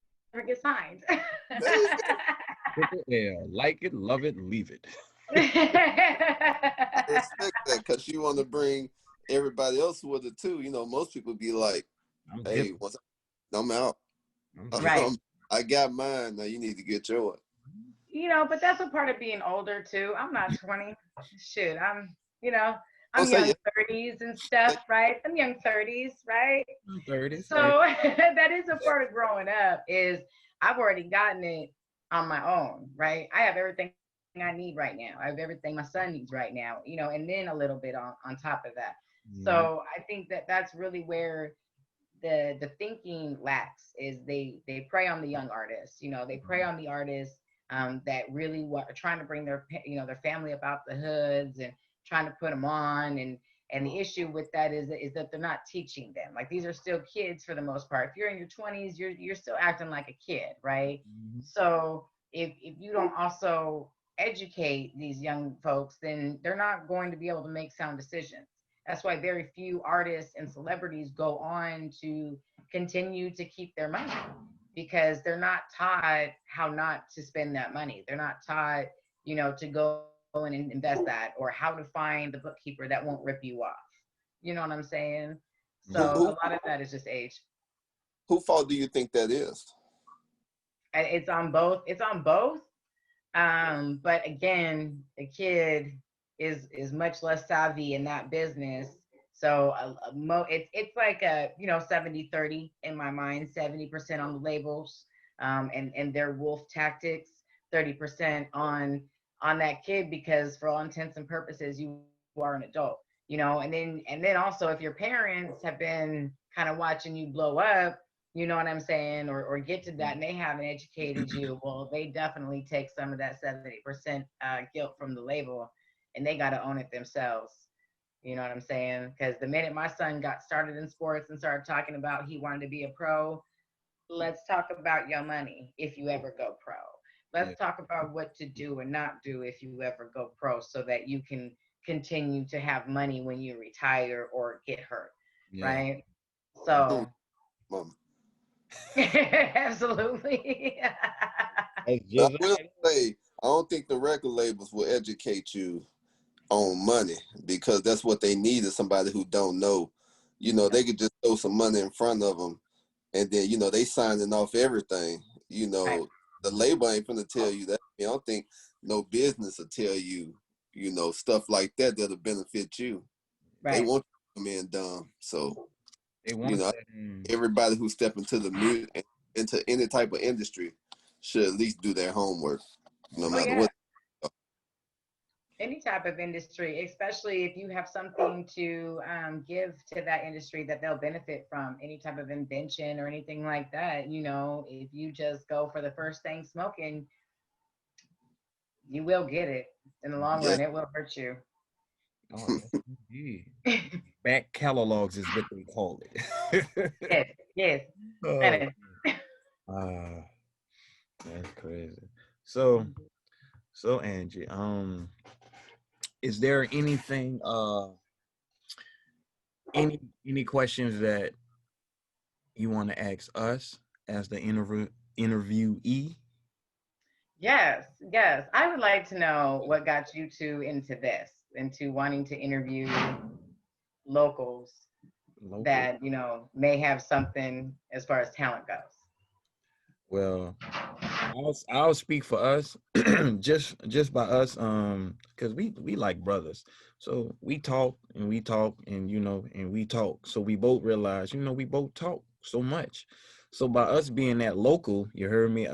get signed. There you Triple L. Like it, love it, leave it. go. I respect that because you want to bring everybody else with it too. Most people be like, I'm "Hey, different. once I'm out, I'm different. Right. I got mine. Now you need to get yours." But that's a part of being older too. I'm not 20. Shoot, you know, Don't I'm say young yeah. 30s and stuff, right? I'm young 30s, right? I'm 30s, So right? that is a part of growing up, is I've already gotten it on my own, right? I have everything I need right now. I have everything my son needs right now, and then a little bit on top of that. Mhm. So I think that that's really where the thinking lacks, is they prey on the young artists. They prey on the artists that really are trying to bring their family up out the hoods and trying to put them on. And the issue with that is that they're not teaching them. Like, these are still kids for the most part. If you're in your 20s, you're still acting like a kid, right? Mhm. So if you don't also educate these young folks, then they're not going to be able to make sound decisions. That's why very few artists and celebrities go on to continue to keep their money, because they're not taught how not to spend that money. They're not taught, to go and invest that, or how to find the bookkeeper that won't rip you off. You know what I'm saying? So Who a who lot of that is just age. who fault do you think that is? It's on both. It's on both. But again, the kid is much less savvy in that business. So it's like a 70-30 in my mind. 70% on the labels, and their wolf tactics. 30% on that kid, because for all intents and purposes you are an adult. And then also, if your parents have been kind of watching you blow up, you know what I'm saying, or get to that, and they haven't educated you, well, they definitely take some of that 70% guilt from the label, and they got to own it themselves. You know what I'm saying? Because the minute my son got started in sports and started talking about he wanted to be a pro, let's talk about your money if you ever go pro. Yeah. Let's talk about what to do and not do if you ever go pro, so that you can continue to have money when you retire or get hurt. Yeah. right? Mhm, So mama. absolutely. That's But just I will like, say, I don't think the record labels will educate you on money because that's what they need is somebody who don't know. You know, they could just throw some money in front of them, and then they signing off everything. You Right, know, the label ain't gonna tell you that. I don't think no business will tell you, stuff like that that'll benefit you. They right. want you to come in dumb. So, they you want know, that. everybody who step into the music into any type of industry should at least do their homework, no Oh matter yeah. what. Any type of industry, especially if you have something to give to that industry that they'll benefit from, any type of invention or anything like that. If you just go for the first thing smoking, you will get it in the long Yeah. run. It will hurt you. Oh, yes, indeed. Back catalogs is what they call it. Yes, yes. Oh, And ah, that's crazy. So, so Angie, is there anything, any questions that you want to ask us as the interviewee? yes, yes. I would like to know what got you two into this, into wanting to interview locals Local. that, may have something as far as talent goes. Well, I'll speak for us, just by us, because we like brothers, so we talk and we talk and and we talk, so we both realize we both talk so much, so by us being that local, you heard me,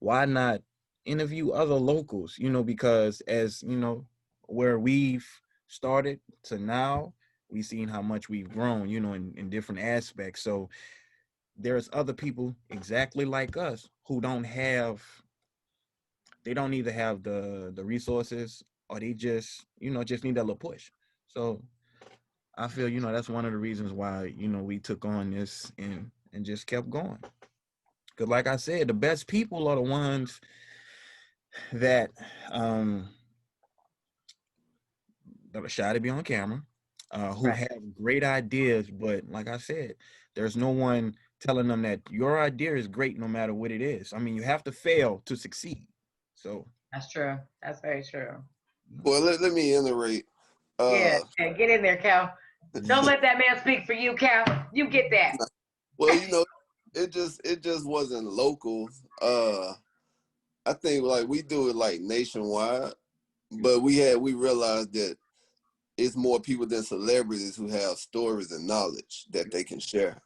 why not interview other locals, because as where we've started to now, we've seen how much we've grown, in different aspects, so there's other people exactly like us who they don't either have the resources, or they just need that little push. So I feel that's one of the reasons why we took on this and just kept going, because like I said, the best people are the ones that um that are shy to be on camera, who Right. have great ideas, but like I said, there's no one telling them that your idea is great no matter what it is. I mean, you have to fail to succeed. So, That's true. That's very true. Well, let me iterate. Yeah, Uh, yeah, get in there, Cal. Don't let that man speak for you, Cal. You get that. well, it just wasn't local. I think like we do it like nationwide, but we realized that it's more people than celebrities who have stories and knowledge that they can share.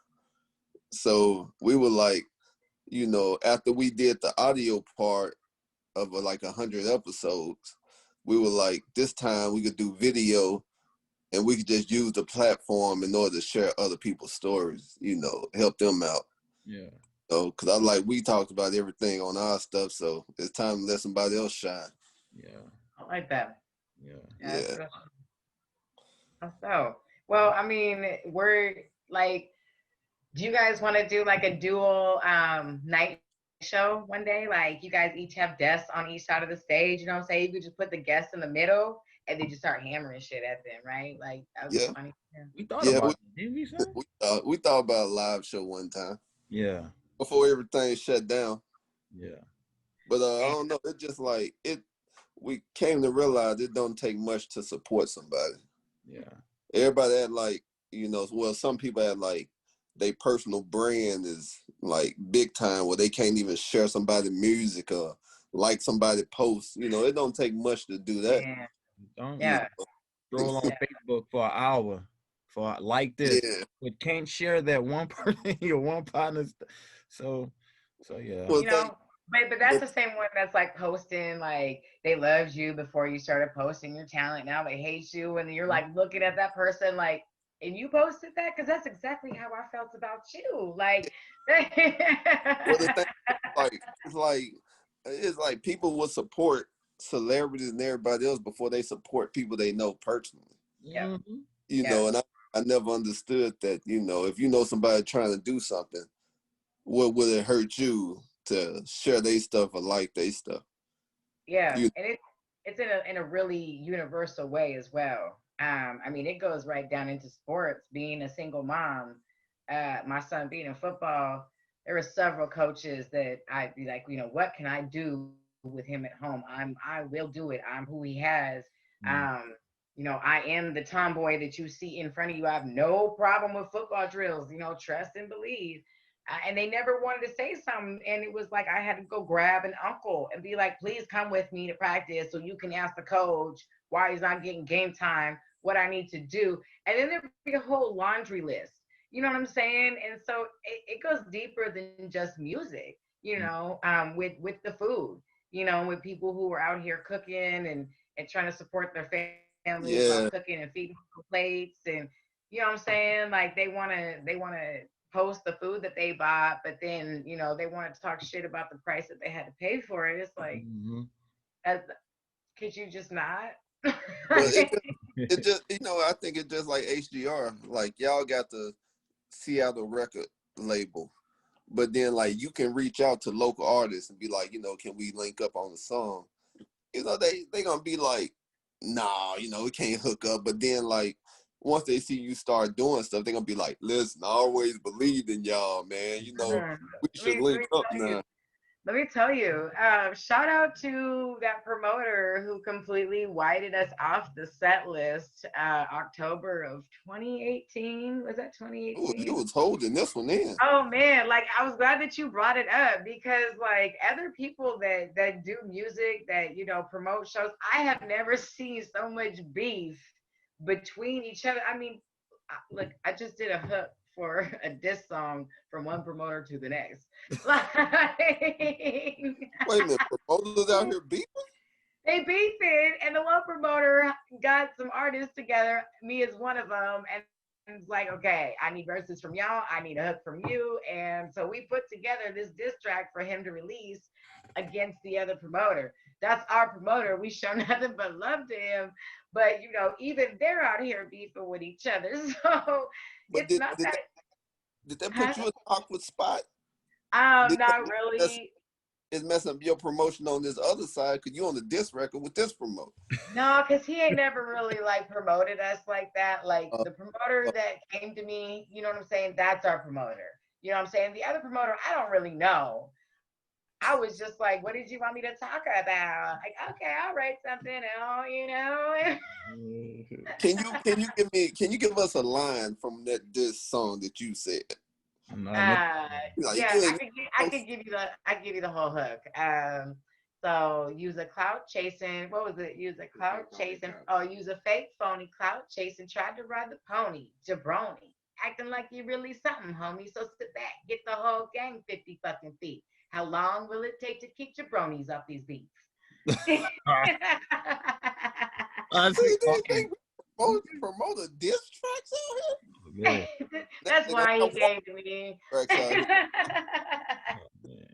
So we were like, after we did the audio part of like 100 episodes, we were like, this time we could do video and we could just use the platform in order to share other people's stories, help them out. yeah, So, cause we talked about everything on our stuff, so it's time to let somebody else shine. yeah, I like that. yeah. Yeah, that's Yeah. good. So, well, I mean, we're like, do you guys want to do like a dual night show one day? Like, you guys each have desks on each side of the stage. You know what I'm saying? You could just put the guests in the middle and then just start hammering shit at them, right? Like, that would be Yeah. funny. Yeah. We thought Yeah. about that, didn't we, son? We thought about a live show one time Yeah, before everything shut down. yeah, But I don't know. It just like it. We came to realize it don't take much to support somebody. yeah, Everybody had like, well, some people had like their personal brand is like big time where they can't even share somebody's music or like somebody post. It don't take much to do that. Yeah. don't You Yeah. scroll on Yeah. Facebook for an hour for like this, Yeah. but can't share that one person, your one partner. So yeah, Well, You know, but that's the, the same one that's like posting like they loved you before you started posting your talent. Now they hate you, and you're like looking at that person like, and you posted that because that's exactly how I felt about you. Like, well, the thing like it's like people will support celebrities and everybody else before they support people they know personally. yeah, hmm yeah, And I never understood that. If you know somebody trying to do something, what would it hurt you to share their stuff or like their stuff? yeah, You and it's in a really universal way as well. I mean, it goes right down into sports. Being a single mom, my son being in football, there were several coaches that I'd be like, what can I do with him at home? I will do it. I'm who he has. Mm. Um, I am the tomboy that you see in front of you. I have no problem with football drills. Trust and believe. And they never wanted to say something, and it was like I had to go grab an uncle and be like, "Please come with me to practice, so you can ask the coach why he's not getting game time, what I need to do." And then there'd be a whole laundry list. You know what I'm saying? And so it goes deeper than just music. With the food. With people who are out here cooking and trying to support their families while cooking Yeah, and feeding plates, and what I'm saying? Like they wanna post the food that they bought, but then they wanted to talk shit about the price that they had to pay for it. It's like, Mm-hmm. as, could you just not? but it just I think it's just like HDR. Like y'all got the Seattle record label, but then like you can reach out to local artists and be like, can we link up on the song? They gonna be like, nah, we can't hook up. But then like once they see you start doing stuff, they're gonna be like, listen, I always believed in y'all, man. Mhm. We let, should me, let link me up tell you. now. Let me tell you, shout out to that promoter who completely whited us off the set list. October of 2018. Was that You 2018? was holding this one in. Oh man, like I was glad that you brought it up because like other people that do music that promote shows, I have never seen so much beef between each other. I mean, look, I just did a hook for a diss song from one promoter to the next. Like, Wait a minute, promoters out here beefing? they beefed it, and the one promoter got some artists together, me as one of them, and it's like, okay, I need verses from y'all, I need a hook from you, and so we put together this diss track for him to release against the other promoter. That's our promoter. We show nothing but love to him, but even they're out here beefing with each other. So But it's not that. did that Huh? put you in an awkward spot? Did Not that's really. it's messing up your promotion on this other side because you on the disc record with this promoter. No, because he ain't never really like promoted us like that. Like Uh, the promoter uh, that came to me, you know what I'm saying? That's our promoter. You know what I'm saying? The other promoter, I don't really know. I was just like, what did you want me to talk about? Like, okay, I'll write something else. can you give us a line from that this song that you said? No, no. Like Yeah, you ain't I could give you the whole hook. So use a clout chasing. What was it? Use a clout chasing. Oh, use a fake phony clout chasing. Tried to ride the pony, jabroni, acting like you really something, homie. So sit back, get the whole gang 50 fucking feet. How long will it take to keep jabronis off these beats? I see. see these Okay. things promote a diss tracks out here. Yeah. That's They gonna why he have one gave to me. tracks out here. Oh, man.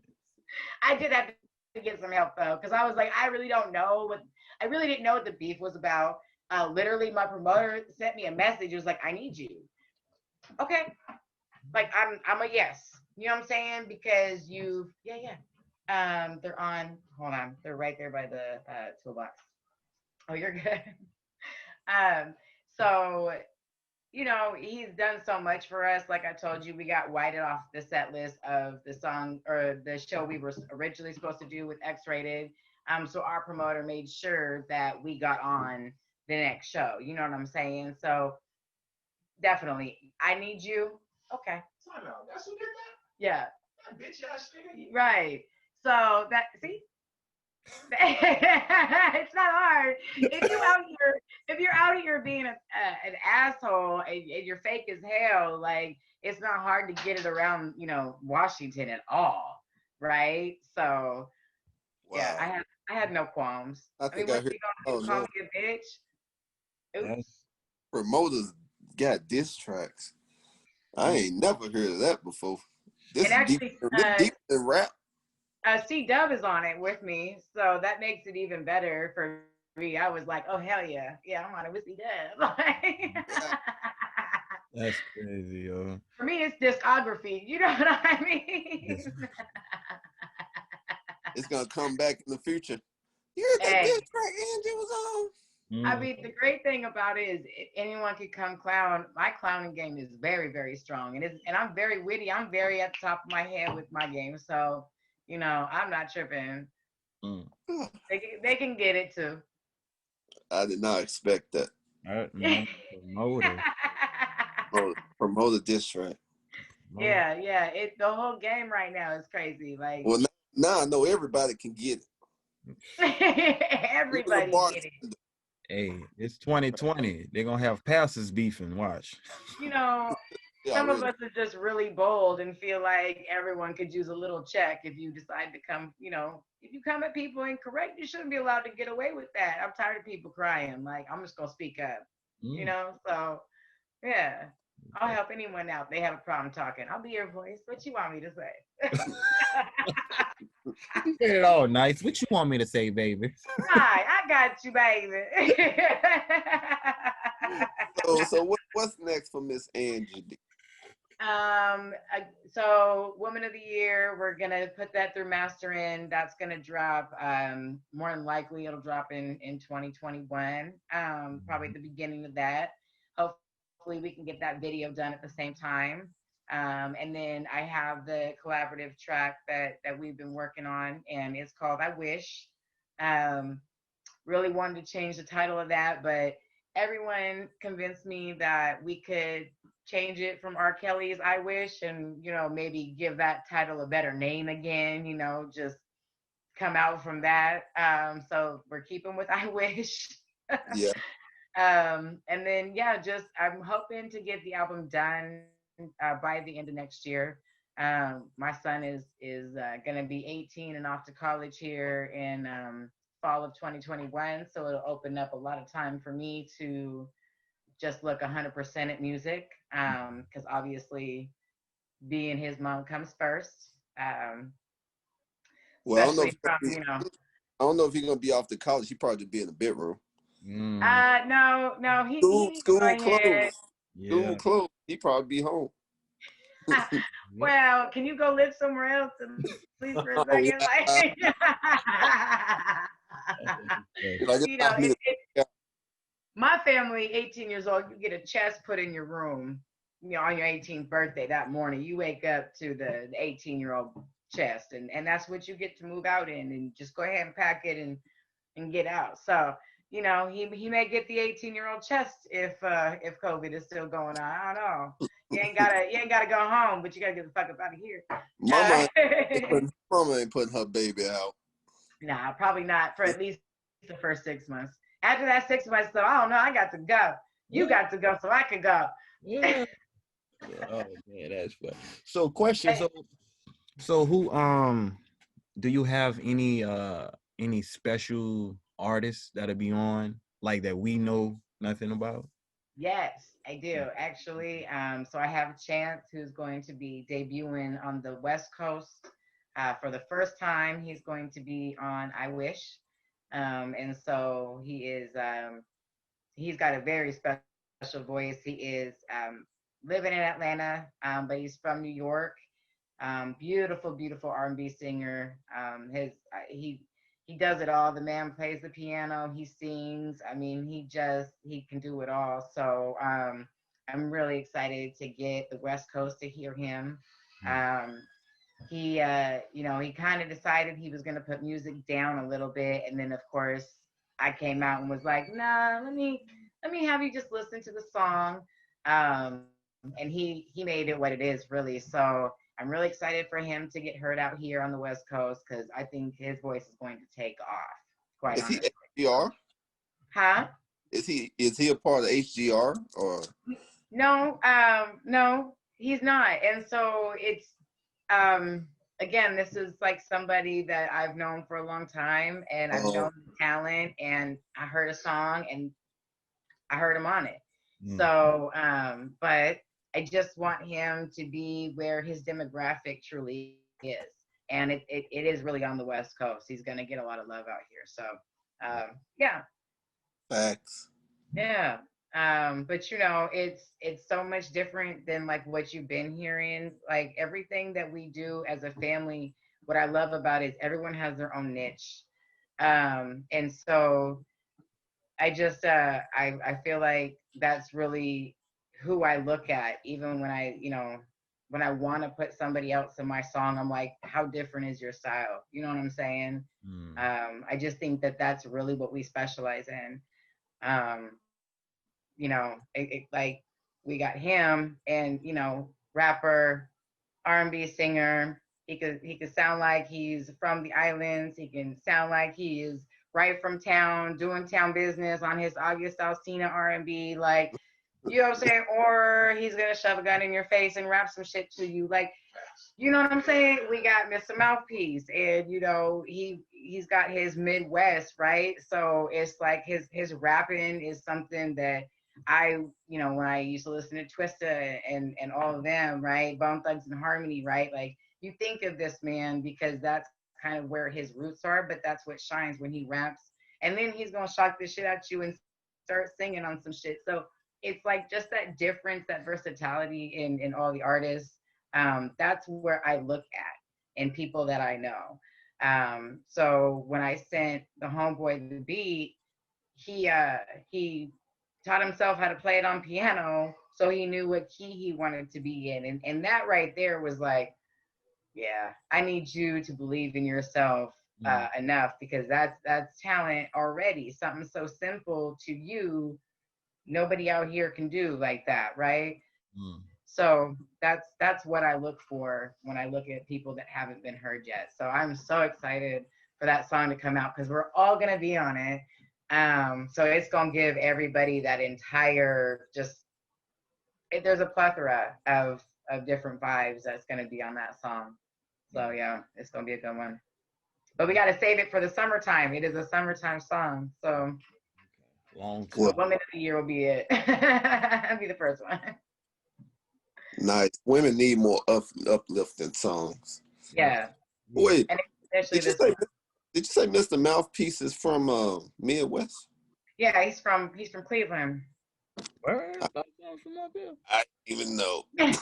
I did have to get some help though, because I was like, I really didn't know what the beef was about. Literally, my promoter sent me a message. It was like, I need you. Okay, like I'm a yes. You know what I'm saying? Because yeah. They're on. Hold on, they're right there by the toolbox. Oh, you're good. um, so he's done so much for us. Like I told you, we got whited off the set list of the song or the show we were originally supposed to do with X Rated. So our promoter made sure that we got on the next show. You know what I'm saying? So definitely, I need you. Okay. Time out. That's who did that? Yeah. That bitch ass nigga. Right. So that see, it's not hard. If you're out here being an asshole and you're fake as hell, like it's not hard to get it around, Washington at all, right? So yeah, Wow. I had no qualms. I I mean, think I what's heard he gonna oh do? Call no. me a bitch? Oops. That's Promoters got diss tracks. I mm, ain't never heard of that before. And actually, This deep than rap. C Dub is on it with me, so that makes it even better for me. I was like, oh hell yeah, I'm on it with C Dub. Yeah, that's crazy, yo. For me, it's discography. You know what I Yes. mean? it's gonna come back in the future. You heard that diss Hey, track Angie was on? I mean, the great thing about it is anyone can come clown. My clowning game is very, very strong, and I'm very witty. I'm very at the top of my head with my game, so I'm not tripping. Mm. They can get it too. I did not expect that. Man, promoter. Promote a diss track. Yeah, yeah. The whole game right now is crazy. Like Well, now I know everybody can get it. Even the everybody get it. bartender. Hey, it's 2020. They're gonna have pastors beefing. Watch. You know, Yeah, some of already. us are just really bold and feel like everyone could use a little check if you decide to come, if you come at people incorrect, you shouldn't be allowed to get away with that. I'm tired of people crying. Like, I'm just gonna speak up, Mm. So yeah. I'll help anyone out. They have a problem talking. I'll be your voice. What you want me to say? You said it all nice. What you want me to say, baby? Hi, I got you, baby. So what's next for Miss Angie D? So Woman of the Year, we're gonna put that through mastering. That's gonna drop. More than likely, it'll drop in 2021. Probably at the beginning of that. Hopefully, we can get that video done at the same time. And then I have the collaborative track that we've been working on, and it's called "I Wish." Um, really wanted to change the title of that, but everyone convinced me that we could change it from R. Kelly's I Wish and, maybe give that title a better name again, just come out from that. So we're keeping with I Wish. Yeah. And then, yeah, just I'm hoping to get the album done by the end of next year. My son is going to be 18 and off to college here in fall of 2021, so it'll open up a lot of time for me to just look 100% at music, because obviously being his mom comes first, Well, especially from I don't know if he's gonna be off to college. He probably be in the bedroom. Mm, no, he needs to go School ahead. closed. School yeah. closed. He probably be home. Well, can you go live somewhere else at least for a Oh second? yeah. Like, Like it's you know, not me. my family, 18 years old, you get a chest put in your room, on your 18th birthday that morning. You wake up to the 18-year-old chest, and that's what you get to move out in, and just go ahead and pack it and get out. So, he may get the 18-year-old chest if COVID is still going on. I don't know. You ain't gotta go home, but you gotta get the fuck up out of here. Mama ain't putting her baby out. Nah, probably not for at least the first 6 months. After that 6 months, though, I don't know. I got to go. You got to go, so I could go. Yeah. Oh man, that's funny. So, question. So who do you have any special artists that'll be on like that we know nothing about? Yes, I do actually. So I have Chance, who's going to be debuting on the West Coast for the first time. He's going to be on I Wish, and so he's got a very special voice. He is living in Atlanta, but he's from New York. Beautiful, beautiful R&B singer. He does it all. The man plays the piano. He sings. I mean, he can do it all. So I'm really excited to get the West Coast to hear him. Um, he kind of decided he was going to put music down a little bit, and then of course I came out and was like, nah, let me have you just listen to the song. And he made it what it is, really. So I'm really excited for him to get heard out here on the West Coast, because I think his voice is going to take off, quite Is he honestly. HGR? Huh? Is he a part of HGR or? No, he's not. And so it's again, this is like somebody that I've known for a long time, and I've known the talent, and I heard a song and I heard him on it. So but I just want him to be where his demographic truly is. And it is really on the West Coast. He's gonna get a lot of love out here. So yeah. Facts. Yeah. But it's so much different than like what you've been hearing. Like everything that we do as a family, what I love about it is everyone has their own niche. And so I just I feel like that's really who I look at, even when when I want to put somebody else in my song. I'm like, how different is your style? You know what I'm saying? Mm. I just think that that's really what we specialize in. Um, like we got him, and rapper, R&B singer. He could sound like he's from the islands. He can sound like he is right from town, doing town business on his August Alsina R&B. Like, you know what I'm saying? Or he's gonna shove a gun in your face and rap some shit to you. Like, you know what I'm saying? We got Mr. Mouthpiece, and he's got his Midwest, right? So it's like his rapping is something that when I used to listen to Twista and all of them, right? Bone Thugs and Harmony, right? Like, you think of this man because that's kind of where his roots are, but that's what shines when he raps. And then he's gonna shock the shit at you and start singing on some shit. So it's like just that difference, that versatility in all the artists. That's where I look at in people that I know. So when I sent the homeboy the beat, he taught himself how to play it on piano, so he knew what key he wanted to be in, and that right there was like, yeah, I need you to believe in yourself enough, because that's talent already. Something so simple to you, nobody out here can do like that, right? Mm. So that's what I look for when I look at people that haven't been heard yet. So I'm so excited for that song to come out, because we're all gonna be on it. So it's gonna give everybody that entire there's a plethora of different vibes that's gonna be on that song. So yeah, it's gonna be a good one. But we gotta save it for the summertime. It is a summertime song. So Long Well, time. Woman of the Year will be it. That'll be the first one. nice. Women need more uplifting songs. Yeah. Wait, And especially did you this say one. did you say Mr. Mouthpiece is from Midwest? Yeah, he's from Cleveland. Where? That sounds from up here. I didn't even know. I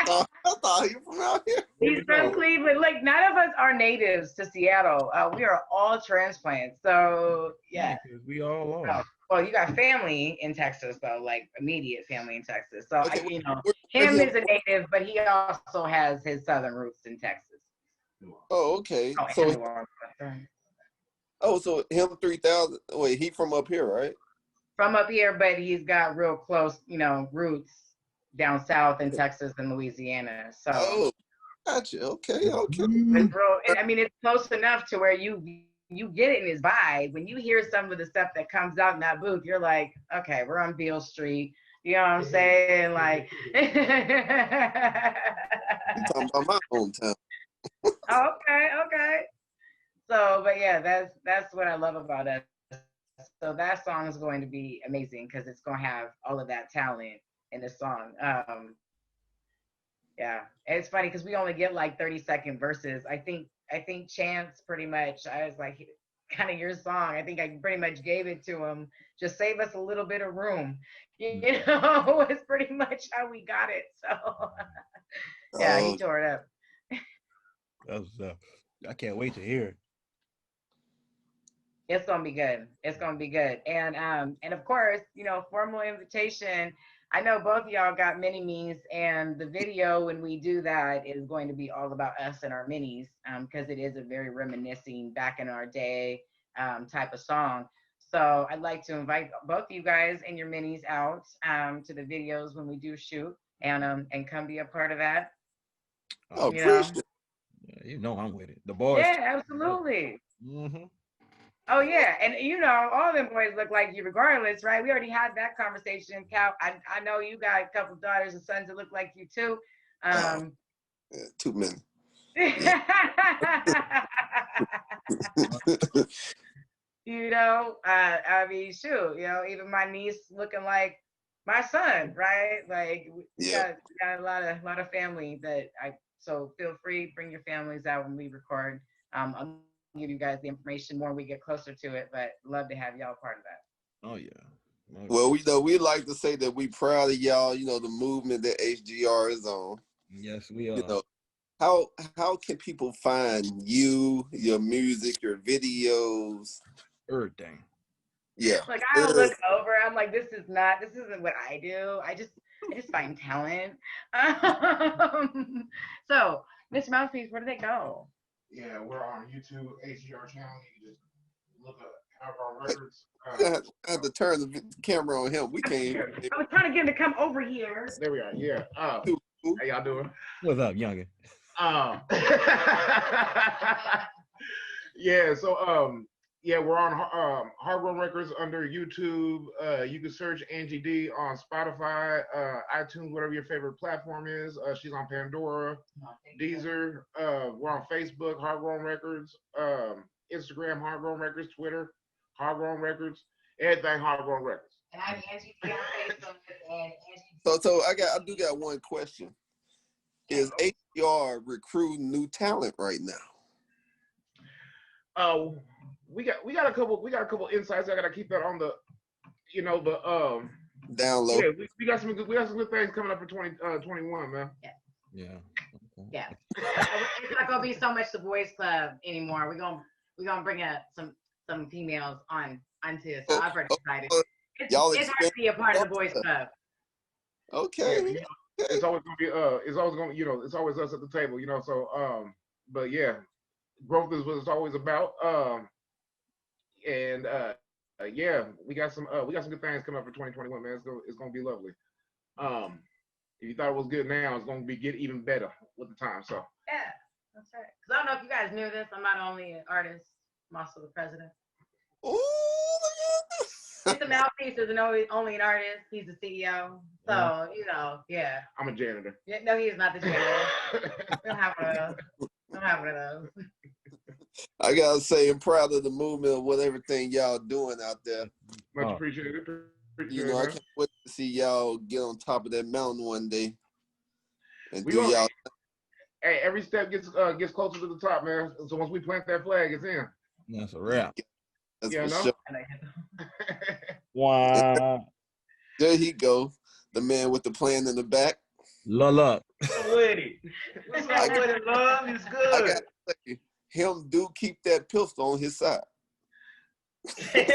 thought he was from out here. He's from Cleveland. Like, none of us are natives to Seattle. We are all transplants. So yeah. because we all Oh, are. well, you got family in Texas though, like immediate family in Texas. So Okay, where him he- is a native, but he also has his southern roots in Texas. oh, okay. Oh, So and New Orleans. so him 3,000. Wait, he from up here, right? From up here, but he's got real close, roots down south in Texas and Louisiana. So Oh, gotcha. Okay, okay. it's real. I mean, it's close enough to where you get it in his vibe. When you hear some of the stuff that comes out in that booth, you're like, okay, we're on Beale Street. You know what I'm saying? Like, I'm talking about my hometown. okay. So, but yeah, that's what I love about us. So that song is going to be amazing because it's going to have all of that talent in the song. Yeah, and it's funny because we only get like 30-second verses. I think Chance pretty much. I was like, kind of your song. I think I pretty much gave it to him. Just save us a little bit of room. You know, it's pretty much how we got it. So yeah, he tore it up. That's I can't wait to hear it. It's gonna be good. It's gonna be good. And of course, formal invitation. I know both of y'all got mini me's, and the video when we do that is going to be all about us and our minis, because it is a very reminiscing back in our day type of song. So I'd like to invite both of you guys and your minis out to the videos when we do shoot, and come be a part of that. Oh, You know? appreciate it. Yeah, you know I'm with it. The boys. Yeah, absolutely. Mm-hmm. Oh yeah, and all them boys look like you regardless, right? We already had that conversation, Cal. I know you got a couple daughters and sons that look like you too. Yeah, too many. I mean, shoot, even my niece looking like my son, right? Like we Yeah. got a lot of family so feel free, bring your families out when we record. I'll give you guys the information more when we get closer to it, but love to have y'all part of that. Oh yeah. Well, we like to say that we proud of y'all. The movement that HGR is on. Yes, we are. How can people find you, your music, your videos? Everything. Yeah. Like I'll look over, I'm like, this isn't what I do. I just find talent. So, Mr. Mouthpiece, where do they go? Yeah, we're on YouTube, HGR channel. You can just look up Alcohol Records. I have to turn the camera on him. We can't. I was trying to get him to come over here. There we are. Yeah. How y'all doing? What's up, youngin? Yeah. So yeah, we're on Hardgrown Records under YouTube. You can search Anji D on Spotify, iTunes, whatever your favorite platform is. She's on Pandora, Deezer. We're on Facebook, Hardgrown Records, Instagram, Hardgrown Records, Twitter, Hardgrown Records, everything Hardgrown Records. And I'm Angie D on Facebook and Angie. So I do got one question. Is HDR recruiting new talent right now? We got a couple insights. I gotta keep that on the, Down low. Yeah, we got some good things coming up for 2021, man. Yeah. Okay. Yeah. It's not gonna be so much the boys club anymore. We're gonna bring up some females onto. So I'm pretty excited. It's has to be a part of the boys club. Okay. Yeah, it's always gonna be it's always us at the table, so but yeah, growth is what it's always about. Yeah, we got some good things coming up for 2021, man. It's gonna be lovely. If you thought it was good now, it's gonna get even better with the time. So yeah, that's right. Because I don't know if you guys knew this. I'm not only an artist, I'm also the president. Ooh, Mr. Mouthpiece isn't only an artist. He's the CEO. So yeah. I'm a janitor. Yeah, no, he is not the janitor. We don't have one of those. I gotta say, I'm proud of the movement of what everything y'all doing out there. Much appreciated. I can't wait to see y'all get on top of that mountain one day. And y'all. Hey, every step gets closer to the top, man. So once we plant that flag, it's in. That's a wrap. That's for sure. Wow. There he go, the man with the plan in the back. Luck. With it. What's up with it, love? It's good. I gotta say, him do keep that pistol on his side. Hey,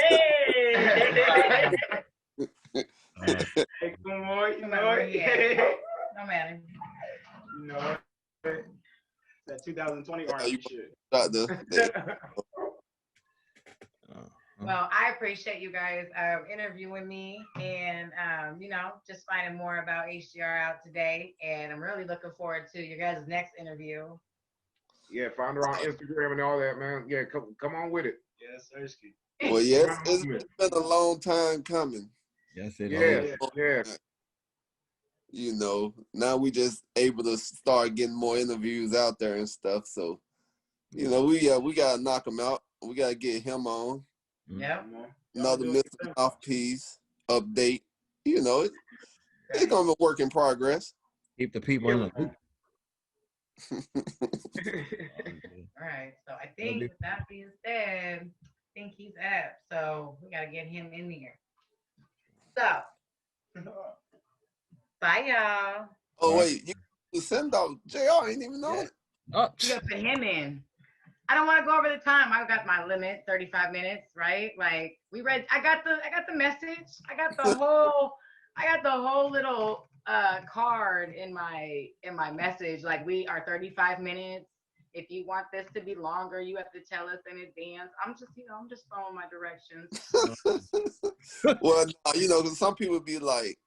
good morning. No matter. That 2020 you shit. Well, I appreciate you guys interviewing me and, just finding more about HDR out today. And I'm really looking forward to your guys' next interview. Yeah, find her on Instagram and all that, man. Yeah, come on with it. Yes, Ersky. Well, yes, it's been a long time coming. Yes, it is. Yeah. Now we just able to start getting more interviews out there and stuff. So, we gotta knock him out. We gotta get him on. Yep. Another Mr. Mouthpiece update. It's gonna be a work in progress. Keep the people in the loop. All right. So I think with that being said, I think he's up. So we gotta get him in here. So bye y'all. Oh wait, you send out JR ain't even know it. Oh, You gotta put him in. I don't want to go over the time. I've got my limit, 35 minutes, right? Like I got the message. I got the whole little card in my message. Like we are 35 minutes. If you want this to be longer, you have to tell us in advance. I'm just following my directions. Well, because some people be like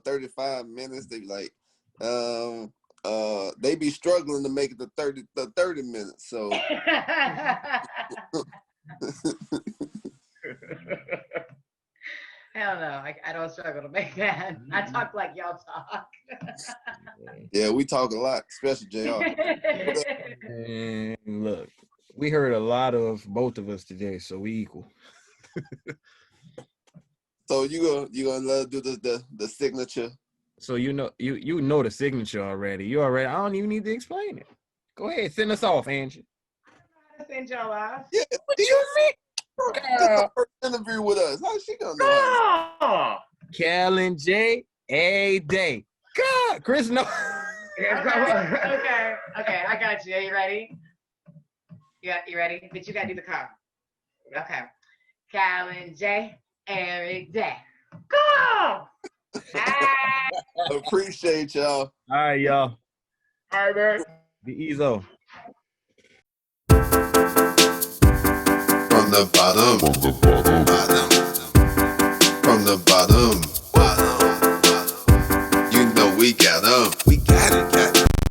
35 minutes. They be like, they be struggling to make it to 30 minutes. So hell no, I don't struggle to make that. I talk like y'all talk. Yeah, we talk a lot, especially JR. And look, we heard a lot of both of us today, so we equal. So you gonna let us do the signature? So you know the signature already. I don't even need to explain it. Go ahead, send us off, Angie. I send y'all off. Yeah. What do you mean? This is her first interview with us. How's she gonna know? Cal and J, a day. God, Chris, no. Okay, I got you. Are you ready? Yeah, you ready? But you gotta do the call. Okay. Cal and J, every day. Go! Bye. Appreciate y'all. All right, y'all. All right, man. Be easy. From the bottom, from the bottom, you know we got 'em. We got it, got it.